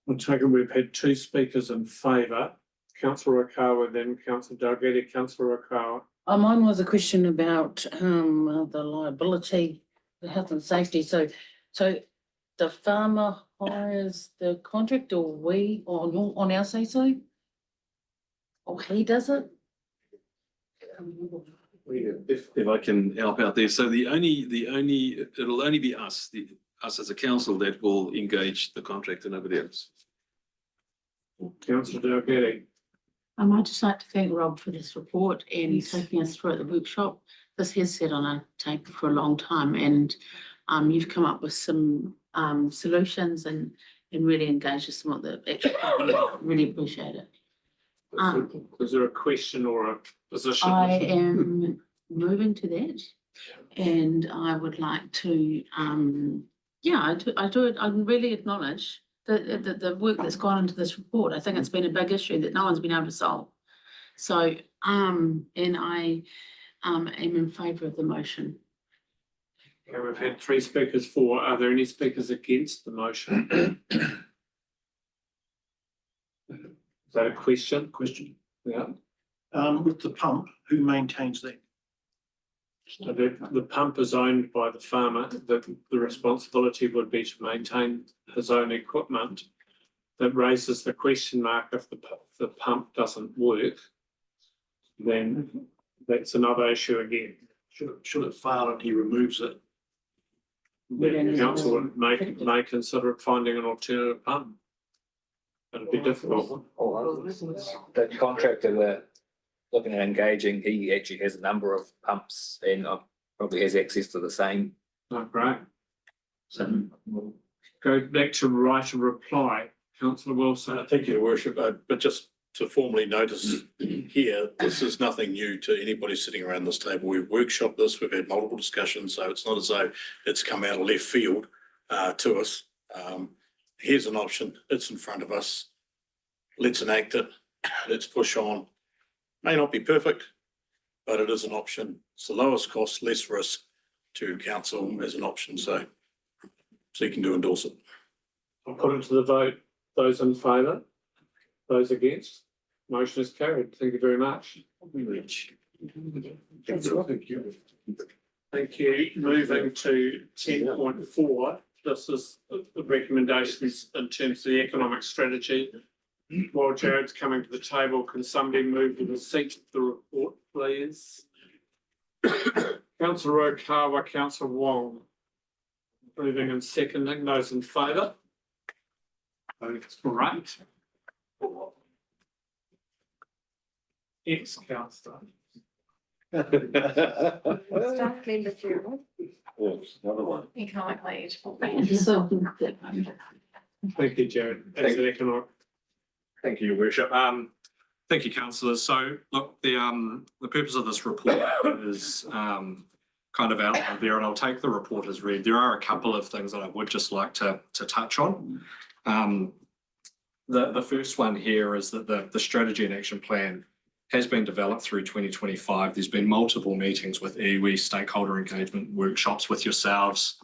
I'm taking we've had two speakers in favour, councillor Rakawa, then councillor Dalgety, councillor Rakawa. Mine was a question about the liability, the health and safety. So the farmer hires the contractor, or we on our say so? Or he does it? If I can help out there, so it'll only be us as a council that will engage the contractor, nobody else. Councillor Dalgety. I'd just like to thank Rob for this report and taking us through at the workshop. This has sat on a table for a long time, and you've come up with some solutions and really engaged us in what the actual, really appreciate it. Is there a question or a position? I am moving to that, and I would like to, I really acknowledge the work that's gone into this report. I think it's been a big issue that no one's been able to solve. So, and I am in favour of the motion. Okay, we've had 3 speakers for. Are there any speakers against the motion? Is that a question? Question. Yeah. With the pump, who maintains that? So the pump is owned by the farmer. The responsibility would be to maintain his own equipment. That raises the question mark if the pump doesn't work, then that's another issue again. Should it fail and he removes it? The council may consider finding an alternative pump. It'll be difficult. The contractor that looking at engaging, he actually has a number of pumps and probably has access to the same. Oh, great. So we'll go back to right of reply. Councillor Wilson. Thank you, Your Worship, but just to formally notice here, this is nothing new to anybody sitting around this table. We've workshopped this, we've had multiple discussions, so it's not as though it's come out of left field to us. Here's an option, it's in front of us. Let's enact it, let's push on. May not be perfect, but it is an option. It's the lowest cost, less risk to council as an option, so you can endorse it. I'll put it to the vote. Those in favour? Those against? Motion is carried. Thank you very much. Thank you. Moving to 10.4. This is the recommendations in terms of the economic strategy. While Jared's coming to the table, can somebody move to the seat of the report, please? Councillor Okawa, Councillor Wong. Moving and seconding. Those in favour? Great. Ex-councillor. Staff member Gerald. Another one. Economic lead. Thank you, Jared. As an economic. Thank you, Your Worship. Thank you, councillors. So look, the purpose of this report is kind of outlined there, and I'll take the report as read. There are a couple of things that I would just like to touch on. The first one here is that the strategy and action plan has been developed through 2025. There's been multiple meetings with iwi, stakeholder engagement workshops with yourselves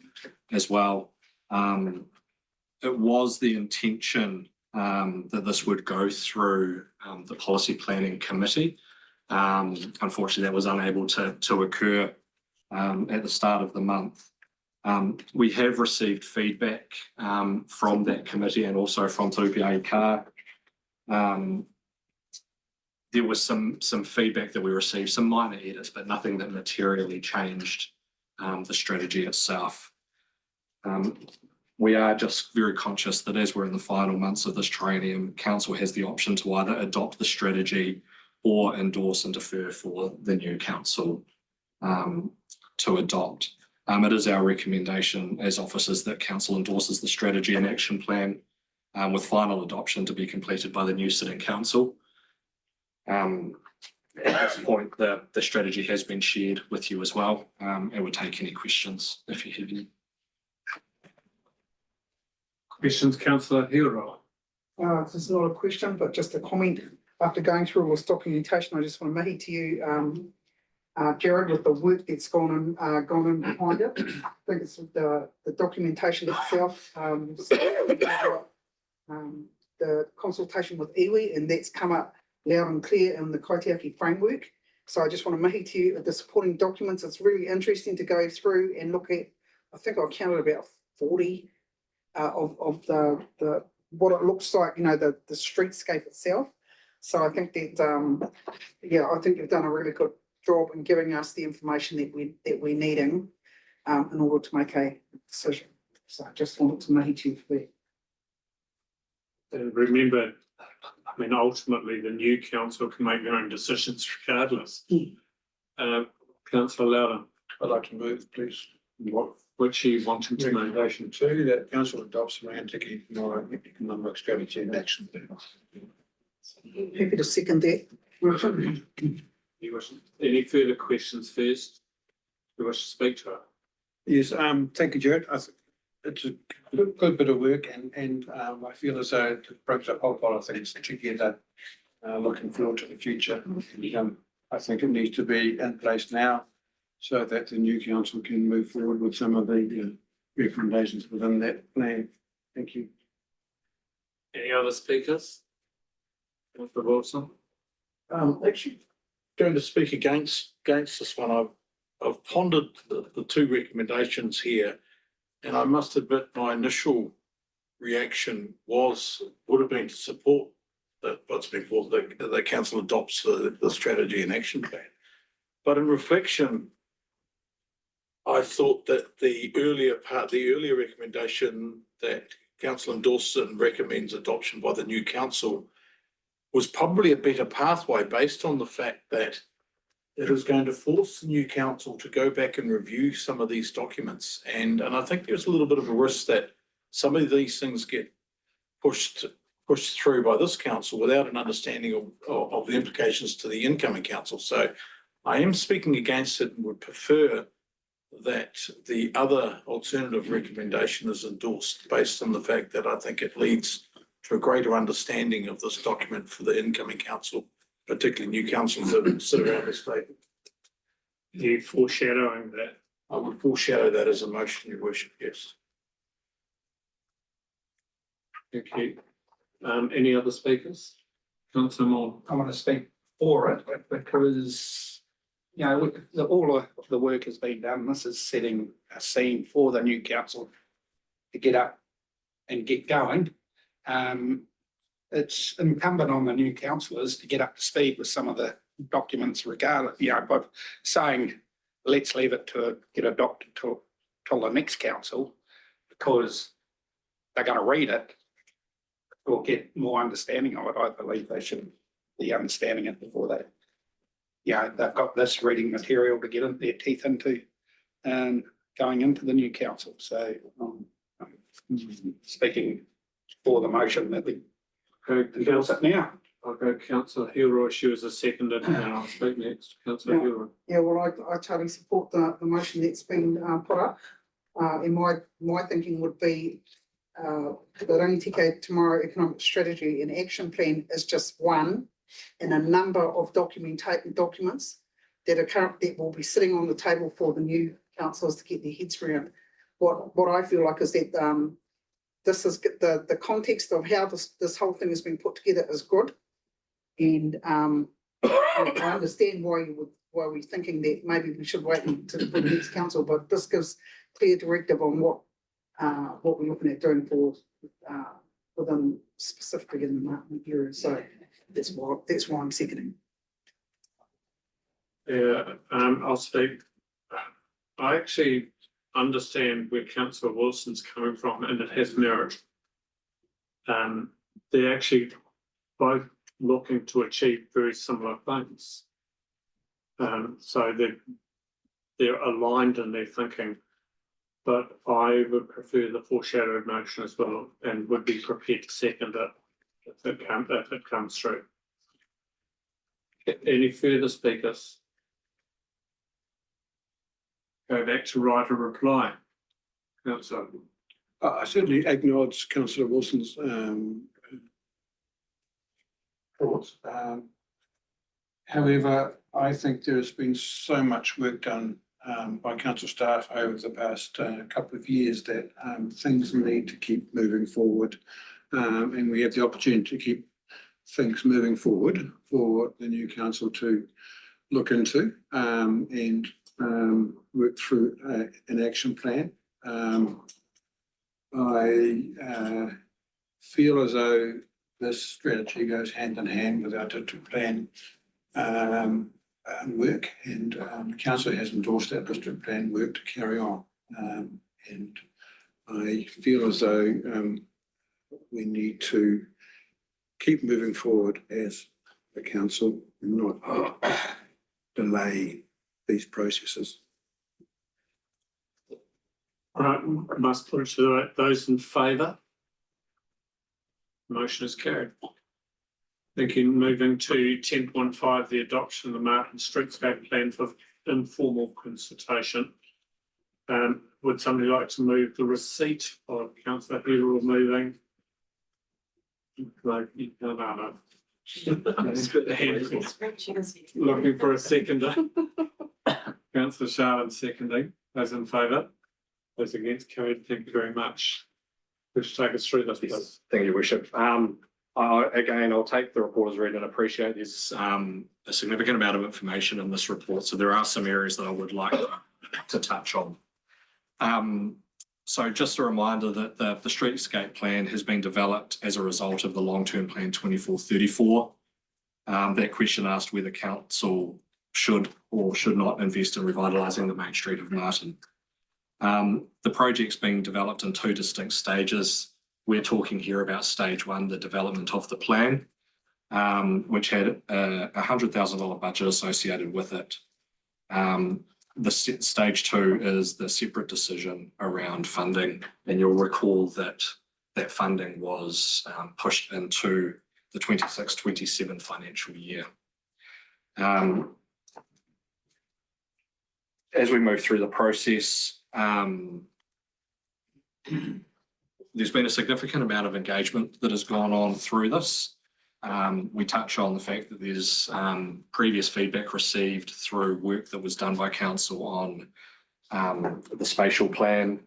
as well. It was the intention that this would go through the policy planning committee. Unfortunately, that was unable to occur at the start of the month. We have received feedback from that committee and also from Tupiai Ka. There was some feedback that we received, some minor edits, but nothing that materially changed the strategy itself. We are just very conscious that as we're in the final months of this triennium, council has the option to either adopt the strategy or endorse and defer for the new council to adopt. It is our recommendation as officers that council endorses the strategy and action plan with final adoption to be completed by the new sitting council. At this point, the strategy has been shared with you as well, and we'll take any questions if you have any. Questions, Councillor Hero. This is not a question, but just a comment. After going through all this documentation, I just want to mahi to you, Jared, with the work that's gone in behind it. I think it's the documentation itself. The consultation with iwi, and that's come up loud and clear in the Kaitiaki framework. So I just want to mahi to you the supporting documents. It's really interesting to go through and look at. I think I counted about 40 of the what it looks like, the streetscape itself. So I think that I think you've done a really good job in giving us the information that we're needing in order to make a decision. So I just wanted to mahi to you for that. And remember, ultimately the new council can make their own decisions regardless. Councillor Loudon. I'd like to move, please. Which you wanting to make? Recommendation 2, that council adopts a Rangitikei economic strategy and action plan. Happy to second that. Any further questions first? You wish to speak to it? Yes, thank you, Jared. It's a good bit of work and I feel as though it brings up a whole lot of things together. Looking forward to the future. I think it needs to be in place now. so that the new council can move forward with some of the recommendations within that plan. Thank you. Any other speakers? Councillor Wilson? Actually, going to speak against this one, I've pondered the two recommendations here. And I must admit, my initial reaction would have been to support what's been called, the council adopts the strategy and action plan. But in reflection, I thought that the earlier recommendation that council endorses and recommends adoption by the new council was probably a better pathway based on the fact that it is going to force the new council to go back and review some of these documents. And I think there's a little bit of a risk that some of these things get pushed through by this council without an understanding of the implications to the incoming council. So I am speaking against it and would prefer that the other alternative recommendation is endorsed based on the fact that I think it leads to a greater understanding of this document for the incoming council, particularly new councils that sit around this table. You foreshadowing that? I would foreshadow that as a motion, Your Worship, yes. Thank you. Any other speakers? Councillor Moore? I want to speak for it because, you know, all of the work has been done. This is setting a scene for the new council to get up and get going. It's incumbent on the new councillors to get up to speed with some of the documents regardless, you know, by saying, let's leave it to get adopted till the next council, because they're going to read it or get more understanding of it. I believe they should be understanding it before they, you know, they've got this reading material to get their teeth into and going into the new council. So I'm speaking for the motion that we endorse it now. I'll go Councillor Hilroy. She was a seconder, and I'll speak next. Councillor Hilroy. Yeah, well, I totally support the motion that's been put up. And my thinking would be the Rangitiko Tomorrow Economic Strategy and Action Plan is just one in a number of documents that will be sitting on the table for the new councillors to get their heads around. What I feel like is that this is the context of how this whole thing has been put together is good. And I understand why we're thinking that maybe we should wait for the next council, but this gives clear directive on what we're looking at doing for within specifically in the Martin area. So that's why I'm seconding. Yeah, I'll speak. I actually understand where Councillor Wilson's coming from, and it has merit. They're actually both looking to achieve very similar things. So they're aligned in their thinking, but I would prefer the foreshadowed motion as well, and would be prepared to second it if it comes through. Any further speakers? Go back to right of reply. Councillor. I certainly acknowledge Councillor Wilson's thoughts. However, I think there has been so much work done by council staff over the past couple of years that things need to keep moving forward. And we have the opportunity to keep things moving forward for the new council to look into and work through an action plan. I feel as though this strategy goes hand in hand with our district plan work, and council has endorsed that district plan work to carry on. And I feel as though we need to keep moving forward as a council and not delay these processes. All right, must put it to those in favour. Motion is carried. Thank you. Moving to 10.5, the adoption of the Martin Streetscape Plan for informal consultation. Would somebody like to move the receipt of Councillor Hilroy moving? No. Looking for a seconder. Councillor Sharman seconding. Those in favour? Those against? Carried. Thank you very much. Please take us through this, please. Thank you, Worship. Again, I'll take the report as read and appreciate there's a significant amount of information in this report. So there are some areas that I would like to touch on. So just a reminder that the streetscape plan has been developed as a result of the long-term plan 2434. That question asked whether council should or should not invest in revitalising the main street of Martin. The project's being developed in two distinct stages. We're talking here about stage one, the development of the plan, which had a $100,000 budget associated with it. Stage two is the separate decision around funding, and you'll recall that that funding was pushed into the 26-27 financial year. As we move through the process, there's been a significant amount of engagement that has gone on through this. We touch on the fact that there's previous feedback received through work that was done by council on the spatial plan.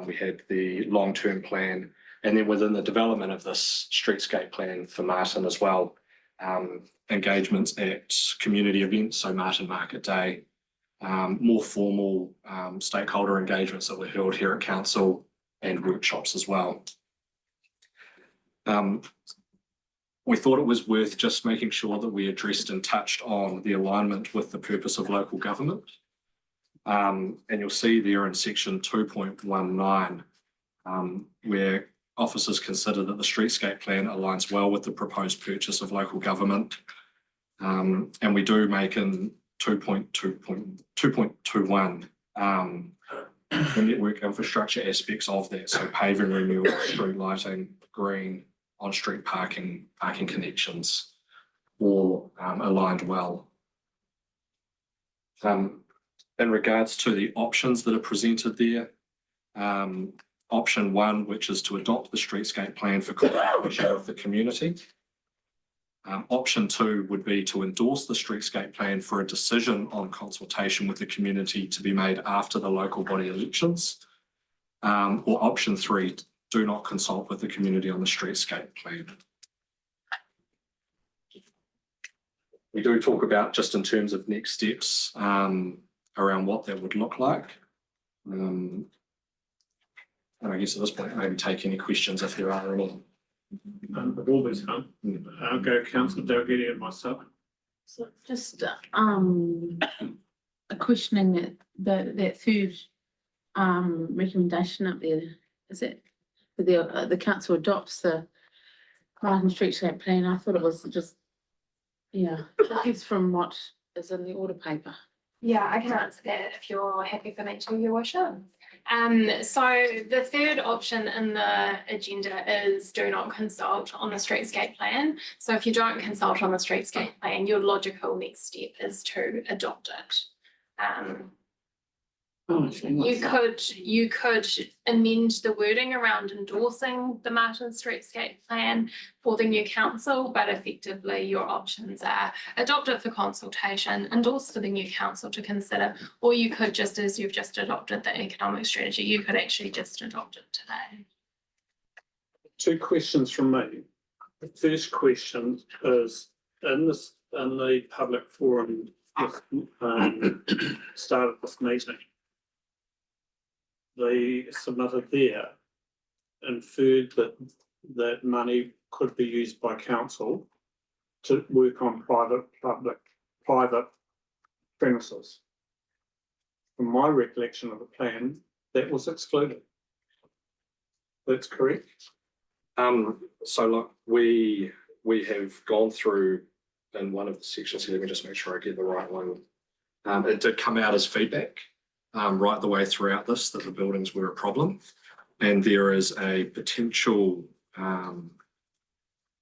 We had the long-term plan, and then within the development of this streetscape plan for Martin as well, engagements at community events, so Martin Market Day, more formal stakeholder engagements that were held here at council, and workshops as well. We thought it was worth just making sure that we addressed and touched on the alignment with the purpose of local government. And you'll see there in section 2.19, where officers consider that the streetscape plan aligns well with the proposed purchase of local government. And we do make in 2.21 the network infrastructure aspects of that, so paving renewal, street lighting, green, on-street parking connections, all aligned well. In regards to the options that are presented there, option one, which is to adopt the streetscape plan for consultation of the community. Option two would be to endorse the streetscape plan for a decision on consultation with the community to be made after the local body elections. Or option three, do not consult with the community on the streetscape plan. We do talk about just in terms of next steps around what that would look like. And I guess at this point, maybe take any questions if there are any. I've always come. I'll go Councillor Dalgety and myself. So just questioning that third recommendation up there, is it the council adopts the Martin streetscape plan? I thought it was just, it's from what is in the order paper. Yeah, I can answer that if you're happy for me to, Your Worship. So the third option in the agenda is do not consult on the streetscape plan. So if you don't consult on the streetscape plan, your logical next step is to adopt it. You could amend the wording around endorsing the Martin streetscape plan for the new council, but effectively your options are adopt it for consultation, endorse for the new council to consider, or you could, just as you've just adopted the economic strategy, you could actually just adopt it today. Two questions from me. The first question is in the public forum start of this meeting. They submitted there inferred that money could be used by council to work on private premises. From my recollection of the plan, that was excluded. That's correct? So look, we have gone through in one of the sections here, let me just make sure I get the right one. It did come out as feedback right the way throughout this that the buildings were a problem. And there is a potential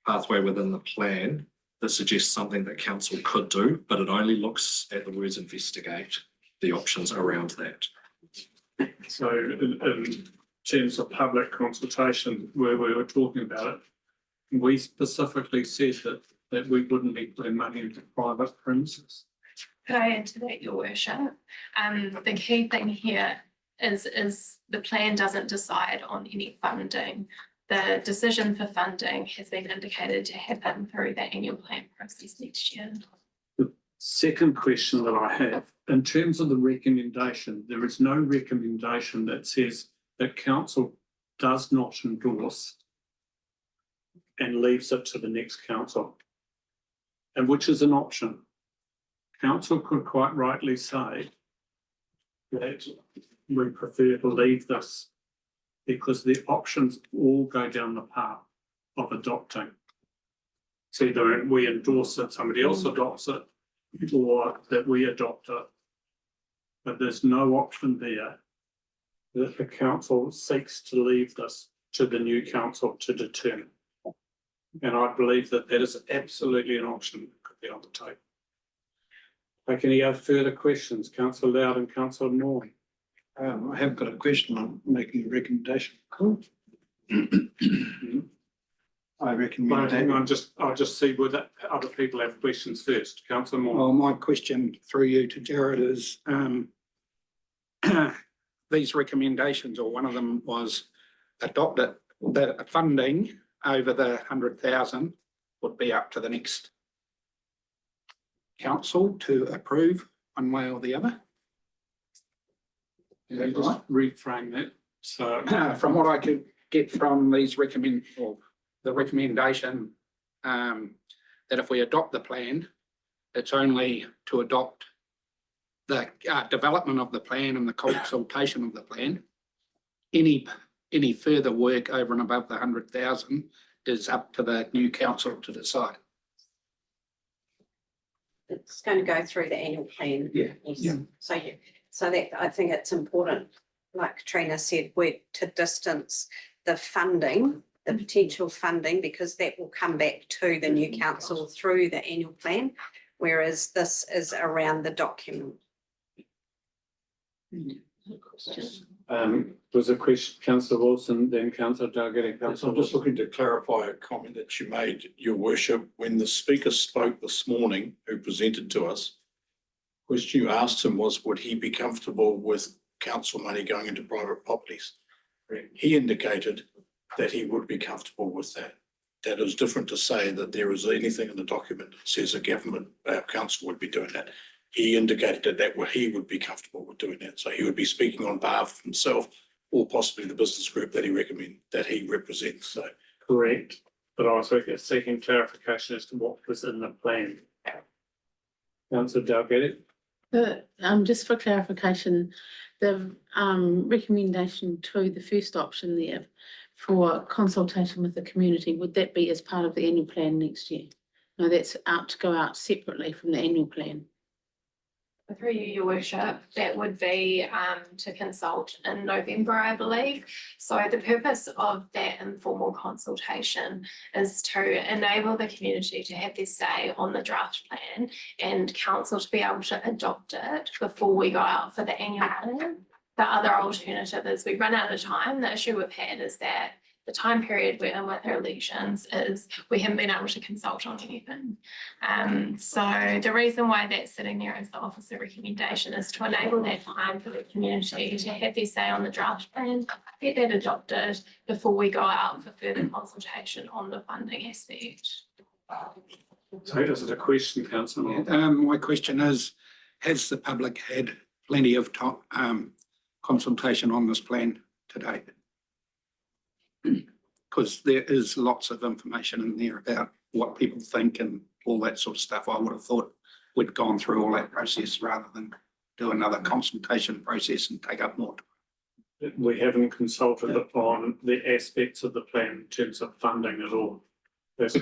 pathway within the plan that suggests something that council could do, but it only looks at the words investigate the options around that. So in terms of public consultation, where we were talking about it, we specifically said that we wouldn't be putting money into private premises. Could I add to that, your worship? The key thing here is the plan doesn't decide on any funding. The decision for funding has been indicated to happen through the annual plan process next year. Second question that I have, in terms of the recommendation, there is no recommendation that says that council does not endorse and leaves it to the next council, and which is an option. Council could quite rightly say that we prefer to leave this because the options all go down the path of adopting. It's either we endorse it, somebody else adopts it, or that we adopt it. But there's no option there that the council seeks to leave this to the new council to determine. And I believe that that is absolutely an option that could be on the table. Like any other further questions, Councillor Loud and Councillor Moore? I have got a question on making a recommendation. Cool. I recommend Well, hang that. on, I'll just see whether other people have questions first. Councillor Moore. Well, my question through you to Jared is, these recommendations, or one of them was adopted, the funding over the 100,000 would be up to the next council to approve one way or the other. Is that right? Reframe that. So From what I could get from these the recommendation, that if we adopt the plan, it's only to adopt the development of the plan and the consultation of the plan. Any further work over and above the 100,000 is up to the new council to decide. It's going to go through the annual plan. Yeah. Yes. So that I think it's important, like Katrina said, to distance the funding, the potential funding, because that will come back to the new council through the annual plan, whereas this is around the document. was a question, Councillor Wilson, then Councillor Dalgety. Yes, I'm just looking to clarify a comment that you made, Your Worship, when the speaker spoke this morning, who presented to us. Question you asked him was, would he be comfortable with council money going into private properties? He indicated that he would be comfortable with that. That is different to say that there is anything in the document that says a government, our council would be doing that. He indicated that he would be comfortable with doing that. So he would be speaking on behalf of himself or possibly the business group that he represents. So Correct, but I was seeking clarification as to what was in the plan. Councillor Dalgety. Just for clarification, the recommendation to the first option there for consultation with the community, would that be as part of the annual plan next year? No, that's out to go out separately from the annual plan. Through you, your worship, that would be to consult in November, I believe. So the purpose of that informal consultation is to enable the community to have their say on the draft plan and council to be able to adopt it before we go out for the annual plan. The other alternative is we run out of time. The issue we've had is that the time period we're in with our elections is we haven't been able to consult on anything. So the reason why that's sitting there as the officer recommendation is to enable that time for the community to have their say on the draft plan, get that adopted before we go out for further consultation on the funding aspect. So is it a question, Councillor Moore? My question is, has the public had plenty of consultation on this plan to date? Because there is lots of information in there about what people think and all that sort of stuff. I would have thought we'd gone through all that process rather than do another consultation process and take up more time. We haven't consulted on the aspects of the plan in terms of funding at all. As to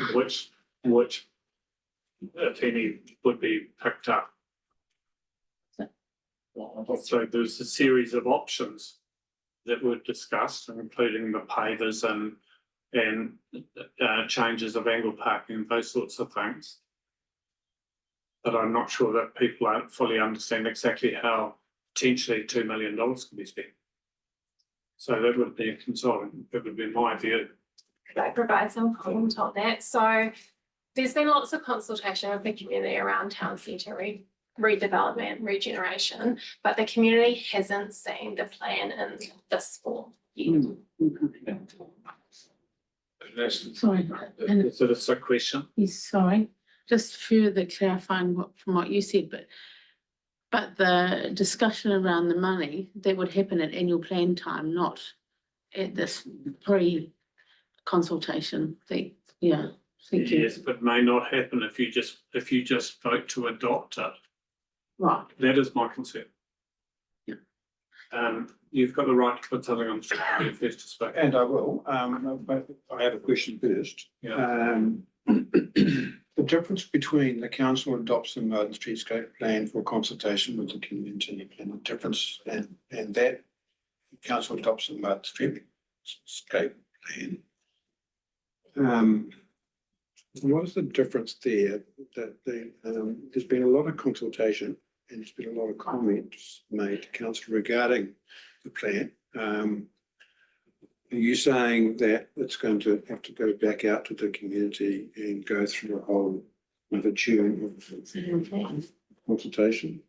which, if any, would be picked up. So there's a series of options that were discussed, including the pavers and changes of angle parking and those sorts of things. But I'm not sure that people fully understand exactly how potentially $2 million can be spent. So that would be a consultant, that would be my view. Could I provide some comment on that? So there's been lots of consultation with the community around town centre redevelopment, regeneration, but the community hasn't seen the plan in this form yet. Sorry, and So that's a question. yes, sorry, just further clarifying from what you said, but the discussion around the money, that would happen at annual plan time, not at this pre-consultation thing. Yeah, thank you. Yes, but may not happen if you just vote to adopt it. Right. That is my concern. Yeah. You've got the right to put something on the screen. You're first to speak. And I will, but I have a question first. Yeah. The difference between the council adopts the Martin Streetscape plan for consultation with the community and the difference and that the council adopts the Martin Streetscape plan. What is the difference there? That there's been a lot of consultation and there's been a lot of comments made to council regarding the plan. Are you saying that it's going to have to go back out to the community and go through a whole another tune of consultation?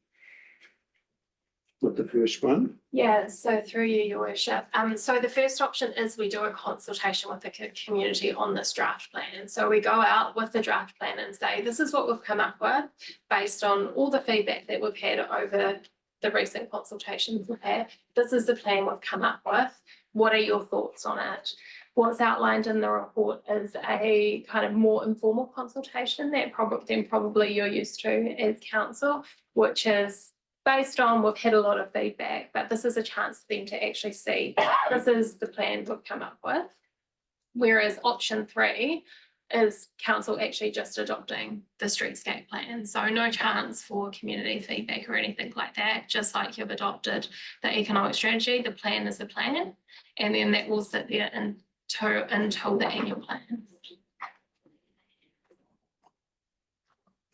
With the first one? Yeah, so through you, your worship. So the first option is we do a consultation with the community on this draft plan. So we go out with the draft plan and say, this is what we've come up with based on all the feedback that we've had over the recent consultations we've had. This is the plan we've come up with. What are your thoughts on it? What's outlined in the report is a kind of more informal consultation that probably you're used to as council, which is based on, we've had a lot of feedback, but this is a chance for them to actually see, this is the plan we've come up with. Whereas option 3 is council actually just adopting the streetscape plan. So no chance for community feedback or anything like that, just like you've adopted the economic strategy, the plan is the plan. And then that will sit there until the annual plan.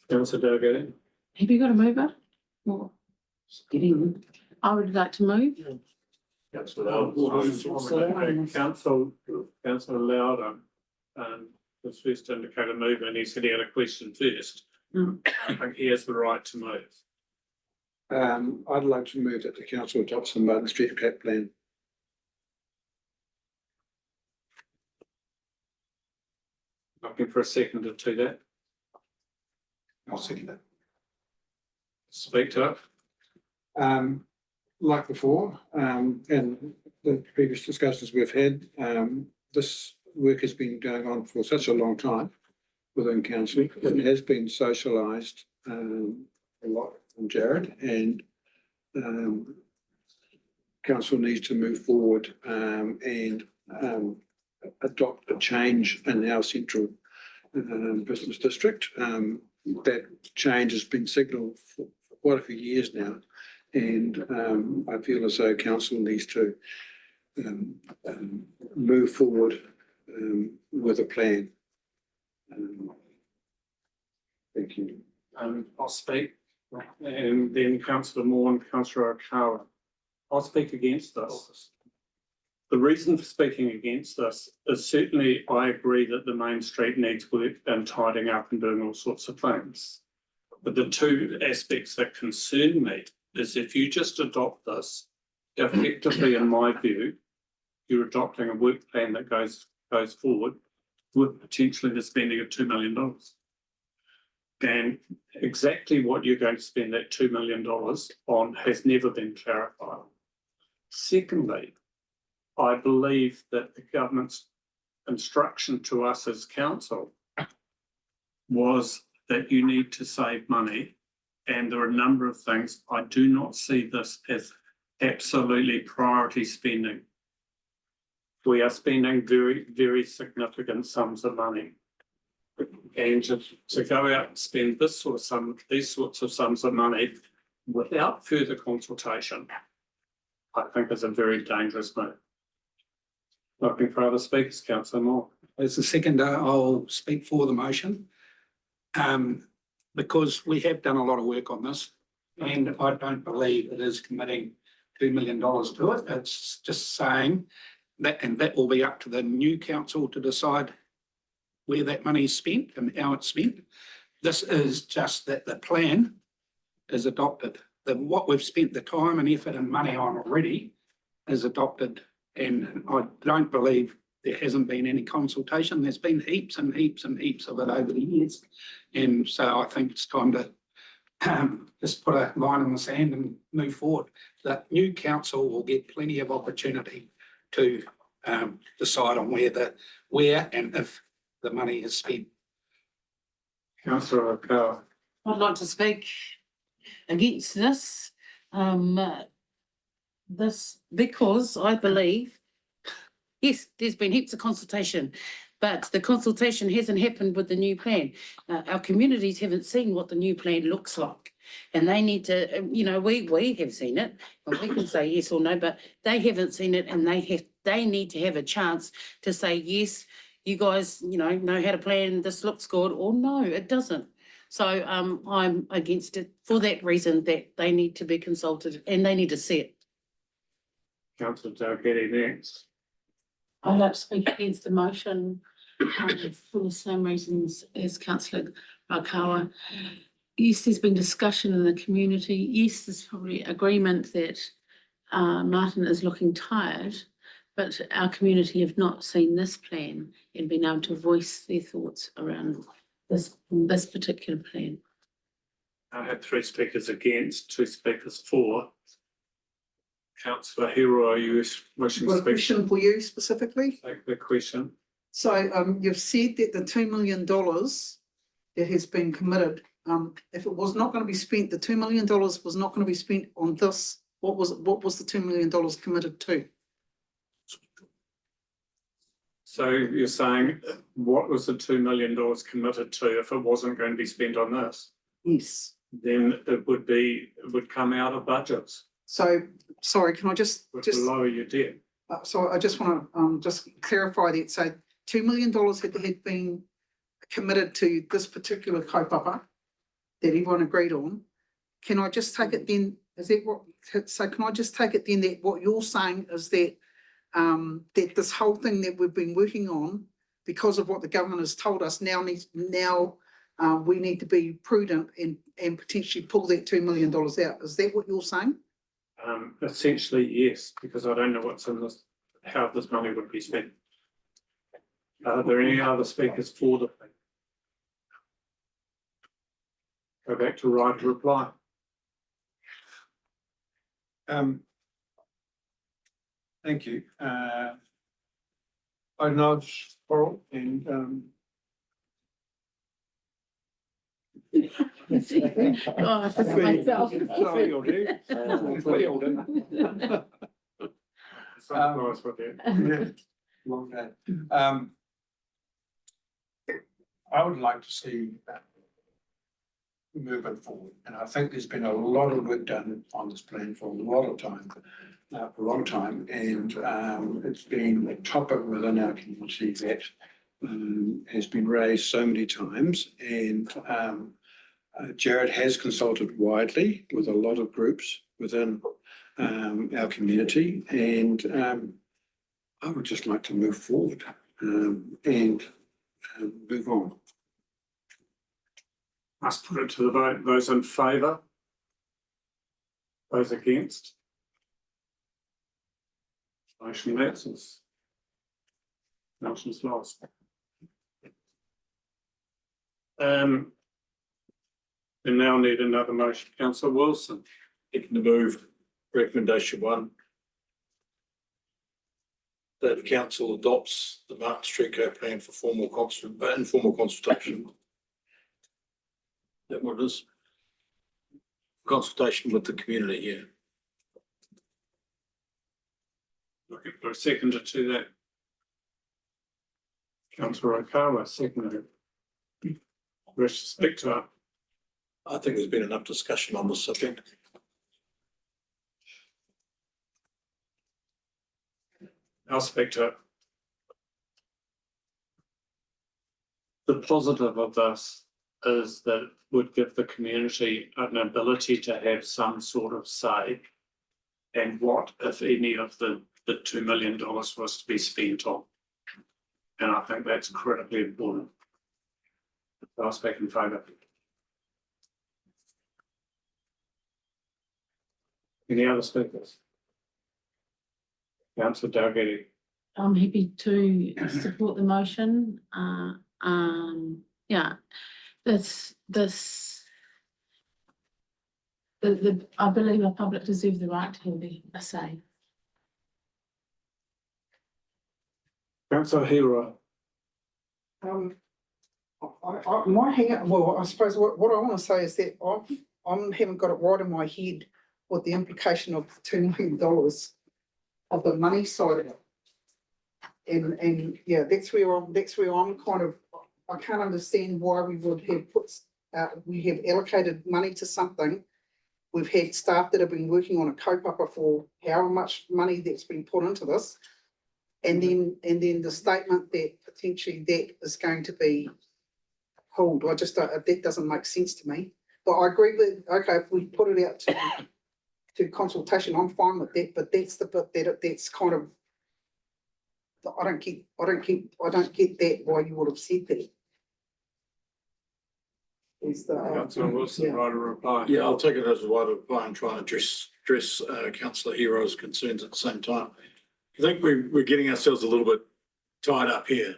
Councillor Delgado. Have you got a mover? Or getting, I would like to move. Councillor Louder, was first to indicate a move and he said he had a question first. I think he has the right to move. I'd like to move that the council adopts the Martin Streetscape plan. Looking for a seconder to that. I'll second that. Speak to it. Like before, and the previous discussions we've had, this work has been going on for such a long time within council. It has been socialised a lot from Jared, and council needs to move forward and adopt a change in our central business district. That change has been signalled for quite a few years now, and I feel as though council needs to move forward with a plan. Thank you. I'll speak, and then Councillor Moore and Councillor Okawa. I'll speak against this. The reason for speaking against this is certainly I agree that the main street needs work and tidying up and doing all sorts of things. But the two aspects that concern me is if you just adopt this, effectively, in my view, you're adopting a work plan that goes forward with potentially the spending of $2 million. And exactly what you're going to spend that $2 million on has never been clarified. Secondly, I believe that the government's instruction to us as council was that you need to save money, and there are a number of things. I do not see this as absolutely priority spending. We are spending very, very significant sums of money. And to go out and spend these sorts of sums of money without further consultation, I think is a very dangerous move. Looking for other speakers, Councillor Moore. As the seconder, I'll speak for the motion. Because we have done a lot of work on this, and I don't believe it is committing $2 million to it. It's just saying that, and that will be up to the new council to decide where that money is spent and how it's spent. This is just that the plan is adopted. What we've spent the time and effort and money on already is adopted. And I don't believe there hasn't been any consultation. There's been heaps and heaps and heaps of it over the years. And so I think it's time to just put a line in the sand and move forward. The new council will get plenty of opportunity to decide on where and if the money is spent. Councillor O'Connor. I'd like to speak against this. This, because I believe, yes, there's been heaps of consultation, but the consultation hasn't happened with the new plan. Our communities haven't seen what the new plan looks like. And they need to, we have seen it, and we can say yes or no, but they haven't seen it, and they need to have a chance to say, yes, you guys, know how to plan, this looks good, or no, it doesn't. So I'm against it for that reason, that they need to be consulted and they need to see it. Councillor Dalgety next. I'd like to speak against the motion for the same reasons as councillor Rakawa. Yes, there's been discussion in the community. Yes, there's probably agreement that Martin is looking tired, but our community have not seen this plan and been able to voice their thoughts around this particular plan. I had 3 speakers against, 2 speakers for. Councillor Hero, are you wishing to Got a speak? question for you specifically. Take the question. So you've said that the $2 million that has been committed, if it was not going to be spent, the $2 million was not going to be spent on this, what was the $2 million committed to? So you're saying, what was the $2 million committed to if it wasn't going to be spent on this? Yes. Then it would come out of budgets, So, sorry, can I just which will lower your debt. So I just want to just clarify that. So $2 million had been committed to this particular kaupapa that everyone agreed on. Can I just take it then, is that what, so can I just take it then that what you're saying is that that this whole thing that we've been working on, because of what the government has told us, we need to be prudent and potentially pull that $2 million out. Is that what you're saying? Essentially, yes, because I don't know what's in this, how this money would be spent. Are there any other speakers for the thing? Go back to right to reply. Thank you. I nudge Coral and Oh, for myself. sorry, you'll do. You'll do. Nice with you. Yeah, long day. I would like to see that moving forward, and I think there's been a lot of work done on this plan for a lot of time, for a long time, and it's been a topic within our community that has been raised so many times, and Jared has consulted widely with a lot of groups within our community, and I would just like to move forward and move on. Must put it to the vote. Those in favour? Those against? Motion passes. Motion's lost. We now need another motion. Councillor Wilson. Taking the move, recommendation 1. That the council adopts the Martin Street Co plan for informal consultation. That what it is? Consultation with the community, yeah. Looking for a seconder to that. Councillor Okawa, seconded. Wish to speak to it. I think there's been enough discussion on this subject. I'll speak to it. The positive of this is that it would give the community an ability to have some sort of say in what, if any, of the $2 million was to be spent on. And I think that's critically important. I'll speak in favour. Any other speakers? Councillor Dalgety. I'm happy to support the motion. Yeah, I believe our public deserve the right to have a say. Councillor Hero. My hang up, well, I suppose what I want to say is that haven't got it right in my head what the implication of $2 million of the money side of it. And yeah, that's where I'm kind of, I can't understand why we would have we have allocated money to something. We've had staff that have been working on a kaupapa for however much money that's been put into this. And then the statement that potentially that is going to be pulled, I just don't, that doesn't make sense to me. But I agree with, okay, if we put it out to consultation, I'm fine with that, but that's the bit that's kind of, I don't get that why you would have said that. Is the, Councillor Wilson, yeah. right a reply. Yeah, I'll take it as a right of reply and try and address councillor Hero's concerns at the same time. I think we're getting ourselves a little bit tied up here.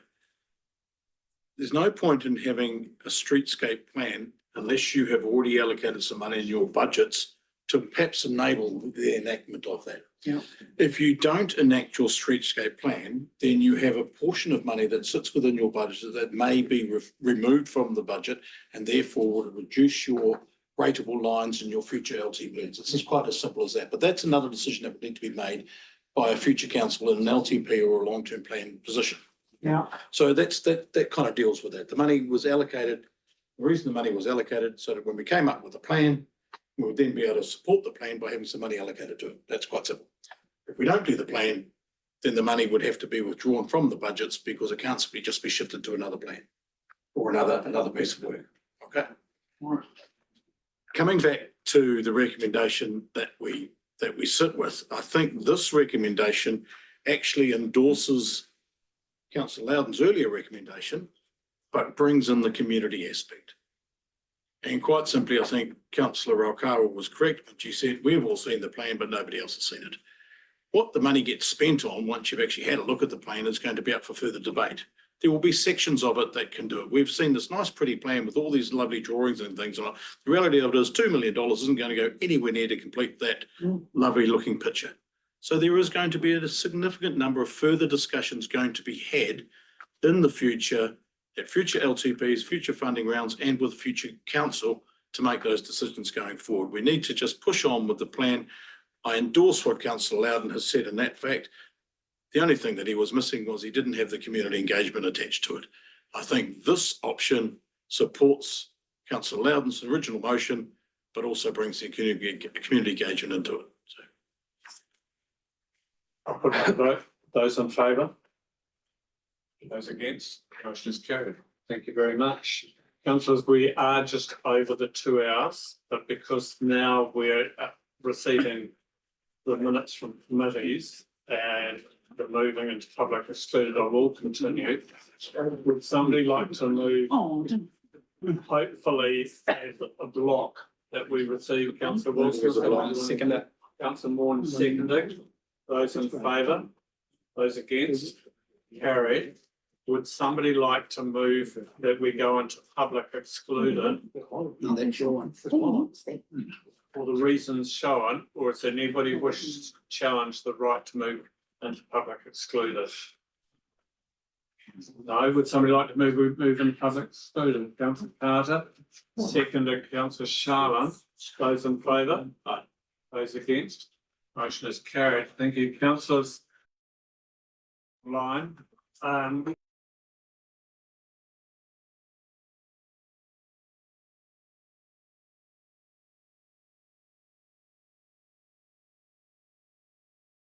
There's no point in having a streetscape plan unless you have already allocated some money in your budgets to perhaps enable the enactment of that. Yeah. If you don't enact your streetscape plan, then you have a portion of money that sits within your budget that may be removed from the budget and therefore would reduce your rateable lines in your future LTPs. It's just quite as simple as that. But that's another decision that would need to be made by a future council in an LTP or a long-term plan position. Yeah. So that kind of deals with that. The money was allocated. The reason the money was allocated so that when we came up with a plan, we would then be able to support the plan by having some money allocated to it. That's quite simple. If we don't do the plan, then the money would have to be withdrawn from the budgets because it can't just be shifted to another plan or another piece of work. Okay. Coming back to the recommendation that we sit with, I think this recommendation actually endorses Councillor Loudon's earlier recommendation, but brings in the community aspect. And quite simply, I think Councillor Raukawa was correct when she said, we've all seen the plan, but nobody else has seen it. What the money gets spent on, once you've actually had a look at the plan, is going to be up for further debate. There will be sections of it that can do it. We've seen this nice, pretty plan with all these lovely drawings and things on it. The reality of it is $2 million isn't going to go anywhere near to complete that lovely looking picture. So there is going to be a significant number of further discussions going to be had in the future, at future LTPs, future funding rounds, and with future council to make those decisions going forward. We need to just push on with the plan. I endorse what Councillor Loudon has said in that fact. The only thing that he was missing was he didn't have the community engagement attached to it. I think this option supports Councillor Loudon's original motion, but also brings the community engagement into it. So. I'll put it to vote. Those in favour? Those against? Motion is carried. Thank you very much. Councillors, we are just over the 2 hours, but because now we're receiving the minutes from committees and the moving into public excluded, I will continue. Would somebody like to move, hopefully, as a block that we receive? Councillor Wilson. Second. Councillor Morn seconding. Those in favour? Those against? Carried. Would somebody like to move that we go into public excluded? No, that's your one. For the reasons shown, or is there anybody wishes to challenge the right to move into public excluded? No, would somebody like to move into public excluded? Councillor Carter, seconded Councillor Sharman. Those in favour? Aye. Those against? Motion is carried. Thank you, councillors. Line.